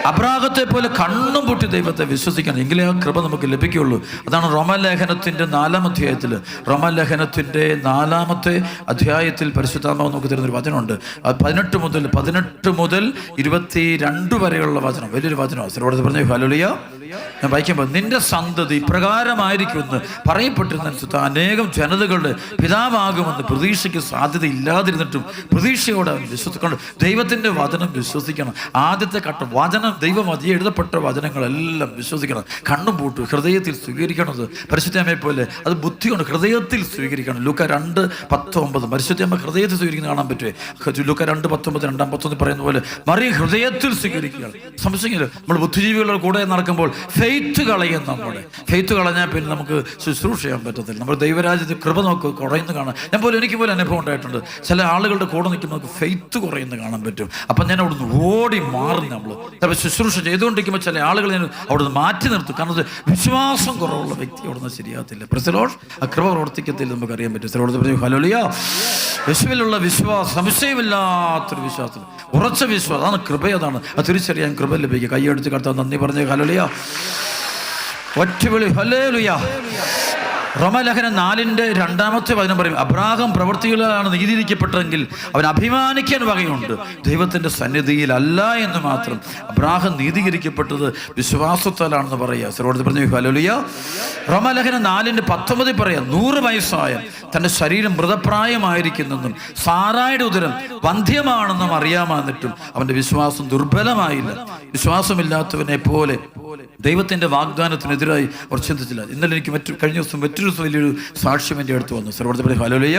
അബ്രാഹത്തെ പോലെ കണ്ണും പൊട്ടി ദൈവത്തെ വിശ്വസിക്കണം. എങ്കിലേ ആ കൃപ നമുക്ക് ലഭിക്കുകയുള്ളൂ. അതാണ് റോമാലേഖനത്തിൻ്റെ 4-ാം അധ്യായത്തിൽ, റോമാലേഖനത്തിൻ്റെ 4-ാമത്തെ അധ്യായത്തിൽ പരിശുദ്ധാത്മാവ് നമുക്ക് തരുന്നൊരു വചനമുണ്ട്. 18 മുതൽ 22 വരെയുള്ള വചനം. വലിയൊരു വചനമാണ്. സിറോടത്ത് പറഞ്ഞു ഹല്ലേലൂയ. ഞാൻ വായിക്കുമ്പോൾ നിന്റെ സന്തതി പ്രകാരമായിരിക്കുമെന്ന് പറയപ്പെട്ടിരുന്നനുസരിച്ച് അനേകം ജനതകളുടെ പിതാവാകുമെന്ന് പ്രതീക്ഷയ്ക്ക് സാധ്യത ഇല്ലാതിരുന്നിട്ടും പ്രതീക്ഷയോടെ അവൻ വിശ്വസിക്കണം. ദൈവത്തിൻ്റെ വചനം വിശ്വസിക്കണം. ആദ്യത്തെ ഘട്ടം വചനം, ദൈവമതി എഴുതപ്പെട്ട വചനങ്ങളെല്ലാം വിശ്വസിക്കണം. കണ്ണും പൂട്ടു ഹൃദയത്തിൽ സ്വീകരിക്കണത് പരിശുദ്ധമ്മയെ പോലെ. അത് ബുദ്ധി കൊണ്ട് ഹൃദയത്തിൽ സ്വീകരിക്കണം. ലൂക്ക 2:19 പരിശുദ്ധമ്മ ഹൃദയത്തിൽ സ്വീകരിക്കുന്ന കാണാൻ പറ്റുമേ. ലൂക്ക 2:19 2:19 പറയുന്ന പോലെ മറിയ ഹൃദയത്തിൽ സ്വീകരിക്കുകയാണ്. സംശയിക്കില്ല. നമ്മൾ ബുദ്ധിജീവികളുടെ കൂടെ നടക്കുമ്പോൾ ഫെയ്ത്ത് കളയും. നമ്മുടെ ഫെയ്ത്ത് കളഞ്ഞാൽ പിന്നെ നമുക്ക് ശുശ്രൂഷ ചെയ്യാൻ പറ്റത്തില്ല. നമ്മൾ ദൈവരാജ്യത്തിൽ കൃപ നമുക്ക് കുറയുന്ന കാണാൻ എനിക്ക് പോലും അനുഭവം ഉണ്ടായിട്ടുണ്ട്. ചില ആളുകളുടെ കൂടെ നിൽക്കുമ്പോൾ നമുക്ക് ഫെയ്ത്ത് കുറയുന്ന കാണാൻ പറ്റും. അപ്പം ഞാൻ അവിടുന്ന് ഓടി മാറി. നമ്മൾ ചിലപ്പോൾ ശുശ്രൂഷ ചെയ്തുകൊണ്ടിരിക്കുമ്പോൾ ചില ആളുകൾ ഞാൻ അവിടുന്ന് മാറ്റി നിർത്തും. കാരണം വിശ്വാസം കുറവുള്ള വ്യക്തി അവിടുന്ന് ശരിയാകത്തില്ല. Praise the lord. ആ കൃപ പ്രവർത്തിക്കത്തില്ല, നമുക്ക് അറിയാൻ പറ്റും. സിറോടത്ത് പറഞ്ഞു ഹല്ലേലൂയ. യേശുവിലുള്ള വിശ്വാസം, സംശയമില്ലാത്തൊരു വിശ്വാസം, ഉറച്ച വിശ്വാസം, അതാണ് കൃപ. അതാണ് അത് തിരിച്ചറിയാൻ കൃപ ലഭിക്കുക. കൈയടിച്ച് കർത്താവ് നന്ദി പറഞ്ഞ് ഹല്ലേലൂയ. ഒറ്റവിളി ഹല്ലേലൂയ. റോമാലേഖനം 4:2 വചനം പറയും, അബ്രാഹാം പ്രവൃത്തികളാണ് നീതീകരിക്കപ്പെട്ടതെങ്കിൽ അവൻ അഭിമാനിക്കാൻ വകയുണ്ട്, ദൈവത്തിൻ്റെ സന്നിധിയിൽ അല്ല എന്ന് മാത്രം. അബ്രാഹാം നീതീകരിക്കപ്പെട്ടത് വിശ്വാസത്താലാണെന്ന് പറയുക. സിറോടത്ത് പറഞ്ഞു ഹല്ലേലൂയ. റോമാലേഖനം 4:19 പറയാം, 100 വയസ്സായ തൻ്റെ ശരീരം മൃതപ്രായമായിരിക്കുന്നെന്നും സാറായുടെ ഉദരം വന്ധ്യമാണെന്നും അറിയാമെന്നിട്ടും അവൻ്റെ വിശ്വാസം ദുർബലമായില്ല. വിശ്വാസമില്ലാത്തവനെ പോലെ ദൈവത്തിൻ്റെ വാഗ്ദാനത്തിനെതിരായി അവർ ചിന്തിച്ചില്ല. ഇന്നലെ എനിക്ക് കഴിഞ്ഞ ദിവസം മറ്റൊരു വലിയൊരു സാക്ഷ്യം എൻ്റെ അടുത്ത് വന്നു. സർവ്വത്തെ ഹല്ലേലൂയ.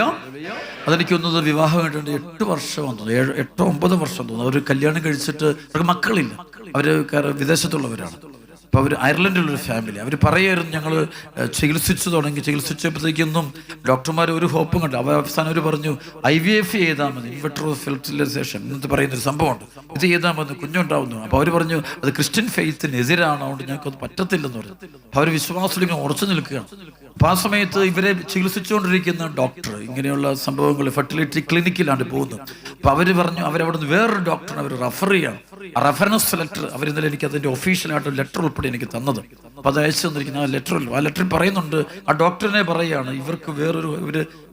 അതെനിക്ക് വന്നത് വിവാഹം കഴിഞ്ഞിട്ട് 8 വർഷം വന്നു, 8-9 വർഷം തോന്നുന്നു. അവർ കല്യാണം കഴിച്ചിട്ട് അവർക്ക് മക്കളില്ല. അവർ വിദേശത്തുള്ളവരാണ്. അപ്പോൾ അവർ അയർലൻഡിലുള്ളൊരു ഫാമിലി. അവർ പറയായിരുന്നു ഞങ്ങൾ ചികിത്സിച്ചപ്പോഴത്തേക്കൊന്നും ഡോക്ടർമാർ ഒരു ഹോപ്പും കണ്ടു. അവസാനം അവർ പറഞ്ഞു IVF ചെയ്താൽ മതി, ഇൻവെട്രോ ഫെർട്ടിലൈസേഷൻ എന്നൊക്കെ പറയുന്നൊരു സംഭവമുണ്ട്. ഇത് ചെയ്താൽ മതി, കുഞ്ഞുണ്ടാവുന്നു. അപ്പോൾ അവർ പറഞ്ഞു അത് ക്രിസ്ത്യൻ ഫെയ്ത്തിന് എതിരാണ്, അതുകൊണ്ട് ഞങ്ങൾക്കത് പറ്റത്തില്ലെന്ന് പറഞ്ഞു. അപ്പോൾ അവർ വിശ്വാസത്തിൽ ഇങ്ങനെ ഉറച്ചു നിൽക്കുകയാണ്. അപ്പോൾ ആ സമയത്ത് ഇവരെ ചികിത്സിച്ചുകൊണ്ടിരിക്കുന്ന ഡോക്ടർ ഇങ്ങനെയുള്ള സംഭവങ്ങൾ ഫെർട്ടിലിറ്റി ക്ലിനിക്കിലാണ് പോകുന്നത്. അപ്പോൾ അവർ പറഞ്ഞു അവരവിടുന്ന് വേറൊരു ഡോക്ടറിനെ അവർ റെഫർ ചെയ്യണം. ആ റെഫറൻസ് ലെറ്റർ അവർ ഇന്നലെ എനിക്ക് അതിൻ്റെ ഒഫീഷ്യലായിട്ട് ലെറ്റർ ഉൾപ്പെടെ എനിക്ക് തന്നത്. അപ്പോൾ അത് അയച്ചു തന്നിരിക്കുന്ന ആ ലെറ്ററിൽ പറയുന്നുണ്ട്, ആ ഡോക്ടറിനെ പറയുകയാണ് ഇവർക്ക് ഇവർ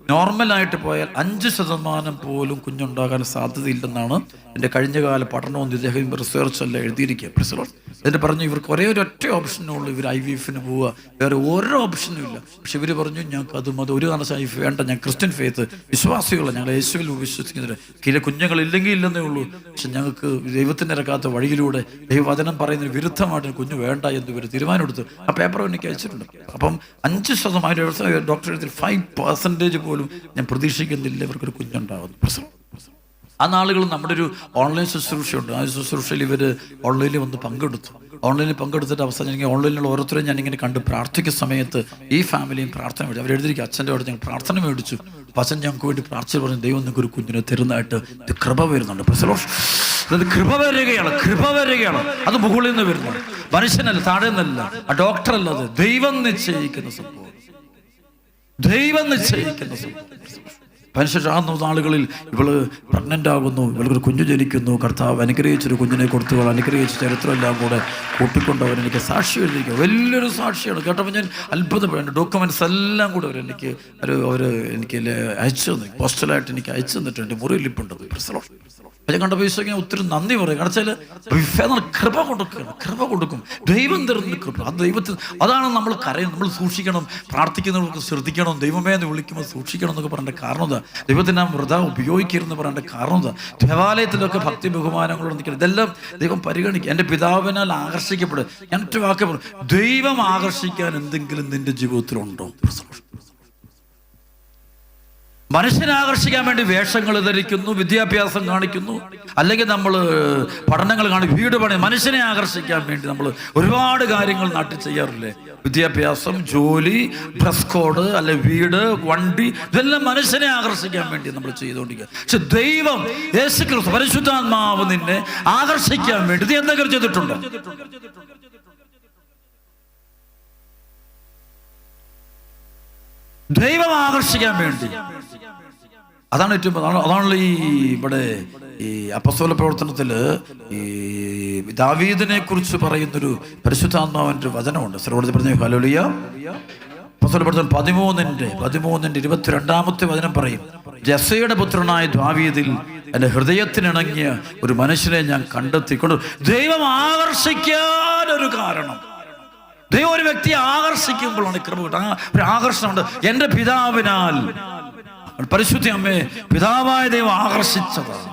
നോർമലായിട്ട് പോയാൽ 5% പോലും കുഞ്ഞുണ്ടാകാൻ സാധ്യതയില്ലെന്നാണ് എൻ്റെ കഴിഞ്ഞകാല പഠനവും ഇദ്ദേഹം റിസർച്ച് എല്ലാം എഴുതിയിരിക്കുക. എന്നിട്ട് പറഞ്ഞു ഇവർക്ക് ഒറ്റ ഓപ്ഷനുള്ളൂ, ഇവർ IVF-ന് പോവുക, വേറെ ഓരോ ഓപ്ഷനും ഇല്ല. പക്ഷെ ഇവർ പറഞ്ഞു ഞങ്ങൾക്ക് അത് ഒരു കാരണവശാലും IVF വേണ്ട, ഞാൻ ക്രിസ്ത്യൻ ഫെയ്ത്ത് വിശ്വാസികളാണ്, ഞങ്ങൾ യേശുവിൽ വിശ്വസിക്കുന്നില്ല, കീഴെ കുഞ്ഞുങ്ങളില്ലെങ്കിൽ ഇല്ലെന്നേ ഉള്ളൂ, പക്ഷെ ഞങ്ങൾക്ക് ദൈവത്തിൻ്റെ ഇറക്കാത്ത വഴിയിലൂടെ ദൈവവചനം പറയുന്നതിന് വിരുദ്ധമായിട്ട് കുഞ്ഞ് വേണ്ട എന്ന് ഇവർ തീരുമാനമെടുത്ത് ആ പേപ്പർ എനിക്ക് അയച്ചിട്ടുണ്ട്. അപ്പം 5% ഡോക്ടർ 5% പോലും ഞാൻ പ്രതീക്ഷിക്കുന്നില്ല ഇവർക്കൊരു കുഞ്ഞുണ്ടാകുന്നു. ആ നാളുകൾ നമ്മുടെ ഒരു ഓൺലൈൻ ശുശ്രൂഷയുണ്ട്. ആ ശുശ്രൂഷയിൽ ഇവർ ഓൺലൈനിൽ വന്ന് പങ്കെടുത്തു. ഓൺലൈനിൽ പങ്കെടുത്തിട്ട് അവസാനം എനിക്ക് ഓൺലൈനിലുള്ള ഓരോരുത്തരെയും ഞാനിങ്ങനെ കണ്ട് പ്രാർത്ഥിക്കുന്ന സമയത്ത് ഈ ഫാമിലിയും പ്രാർത്ഥന മേടിച്ചു. അവരെഴുതിയിരിക്കും അച്ഛൻ്റെ അവിടെ ഞങ്ങൾ പ്രാർത്ഥന മേടിച്ചു. അച്ഛൻ ഞങ്ങൾക്ക് വേണ്ടി പ്രാർത്ഥന പറഞ്ഞു ദൈവം നിങ്ങൾക്ക് ഒരു കുഞ്ഞിനെ തരുന്നതായിട്ട് ഇത് കൃപ വരുന്നുണ്ട്. കൃപ വരികയാണ്. അത് മുകളിൽ നിന്ന് വരുന്നത്, മനുഷ്യനല്ല, താഴെ നിന്നല്ല, ആ ഡോക്ടറല്ല, അത് ദൈവം നിശ്ചയിക്കുന്ന സംഭവം. മനുഷ്യരാകുന്ന നാളുകളിൽ ഇവള് പ്രഗ്നൻ്റ് ആകുന്നു, ഇവൾക്കൊരു കുഞ്ഞു ജനിക്കുന്നു, കർത്താവ് അനുഗ്രഹിച്ചൊരു കുഞ്ഞിനെ കൊടുത്തു, അനുഗ്രഹിച്ച ചരിത്രമെല്ലാം കൂടെ കൂട്ടിക്കൊണ്ടവർ എനിക്ക് സാക്ഷി എഴുതിയിരിക്കുക. വലിയൊരു സാക്ഷിയാണ് കേട്ടപ്പോൾ ഞാൻ അത്ഭുതപ്പെട്ടു. ഡോക്യുമെൻറ്റ്സ് എല്ലാം കൂടെ അവർ എനിക്ക് അയച്ചു തന്നു, പോസ്റ്റലായിട്ട് എനിക്ക് അയച്ചു തന്നിട്ടുണ്ട്. മുറിയിലിപ്പുണ്ട്. അത് കണ്ടപ്പോൾ ഈശോയ്ക്ക് ഞാൻ ഒത്തിരി നന്ദി പറയും. കാരണം വെച്ചാൽ കൃപ കൊടുക്കണം, കൃപ കൊടുക്കും, ദൈവം തരുന്ന കൃപ. ആ ദൈവത്തിൽ അതാണ് നമ്മൾ കരയും, നമ്മൾ സൂക്ഷിക്കണം, പ്രാർത്ഥിക്കുന്നവർക്ക് ശ്രദ്ധിക്കണം, ദൈവമേ എന്ന് വിളിക്കുമ്പോൾ സൂക്ഷിക്കണം എന്നൊക്കെ പറയേണ്ട കാരണം എന്താ? ദൈവത്തിന് നാം വൃഥ ഉപയോഗിക്കരുതെന്ന് പറയേണ്ട കാരണം എന്താ? ദേവാലയത്തിലൊക്കെ ഭക്തി ബഹുമാനങ്ങളോട് നിൽക്കണം, ഇതെല്ലാം ദൈവം പരിഗണിക്കുക. എൻ്റെ പിതാവിനാൽ ആകർഷിക്കപ്പെടുക. ഞാൻ ഒറ്റ വാക്ക് പറഞ്ഞു, ദൈവം ആകർഷിക്കാൻ എന്തെങ്കിലും നിന്റെ ജീവിതത്തിലുണ്ടോ? മനുഷ്യനെ ആകർഷിക്കാൻ വേണ്ടി വേഷങ്ങൾ ധരിക്കുന്നു, വിദ്യാഭ്യാസം കാണിക്കുന്നു, അല്ലെങ്കിൽ നമ്മൾ പഠനങ്ങൾ കാണിക്കും, വീട് പണി. മനുഷ്യനെ ആകർഷിക്കാൻ വേണ്ടി നമ്മൾ ഒരുപാട് കാര്യങ്ങൾ നാട്ടിൽ ചെയ്യാറില്ലേ? വിദ്യാഭ്യാസം, ജോലി, ഡ്രസ് കോഡ്, അല്ലെ വീട്, വണ്ടി, ഇതെല്ലാം മനുഷ്യനെ ആകർഷിക്കാൻ വേണ്ടി നമ്മൾ ചെയ്തുകൊണ്ടിരിക്കുക. പക്ഷെ ദൈവം, യേശുക്രിസ്തു, പരിശുദ്ധാത്മാവ് നിന്നെ ആകർഷിക്കാൻ വേണ്ടി നീ എന്തെങ്കിലും ചെയ്തിട്ടുണ്ടോ? ദൈവം ആകർഷിക്കാൻ വേണ്ടി. അതാണ് ഏറ്റവും അതാണല്ലോ ഈ ഇവിടെ ഈ അപ്പസ്തോല പ്രവർത്തനത്തില് ഈ ദാവീദിനെ കുറിച്ച് പറയുന്നൊരു പരിശുദ്ധാത്മാവിന്റെ വചനമുണ്ട്. സർവ്വോടതി പറഞ്ഞു ഹല്ലേലൂയ. അപ്പസ്തോല പ്രവർത്തനം 13:22 വചനം പറയും, ജസ്സയുടെ പുത്രനായ ദാവീദിൽ എൻ്റെ ഹൃദയത്തിനിണങ്ങിയ ഒരു മനുഷ്യനെ ഞാൻ കണ്ടെത്തിക്കൊണ്ട്. ദൈവം ആകർഷിക്കാൻ ഒരു കാരണം, ദൈവം ഒരു വ്യക്തിയെ ആകർഷിക്കുമ്പോഴാണ് കൃപ കിട്ടുക. ഒരു ആകർഷണമുണ്ട്. എൻ്റെ പിതാവിനാൽ, പരിശുദ്ധ അമ്മേ, പിതാവായ ദൈവം ആകർഷിച്ചതാണ്.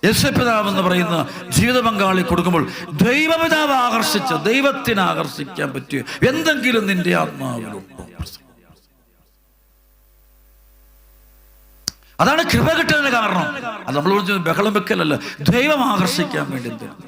യേശുപിതാവ് എന്ന് പറയുന്ന ജീവിത പങ്കാളി കൊടുക്കുമ്പോൾ ദൈവപിതാവ് ആകർഷിച്ച, ദൈവത്തിന് ആകർഷിക്കാൻ പറ്റിയ എന്തെങ്കിലും നിന്റെ ആത്മാവിലുണ്ടോ? അതാണ് കൃപ കിട്ടുന്നതിന് കാരണം. അത് നമ്മൾ ബഹളം വെക്കലല്ല, ദൈവം ആകർഷിക്കാൻ വേണ്ടി എന്തെങ്കിലും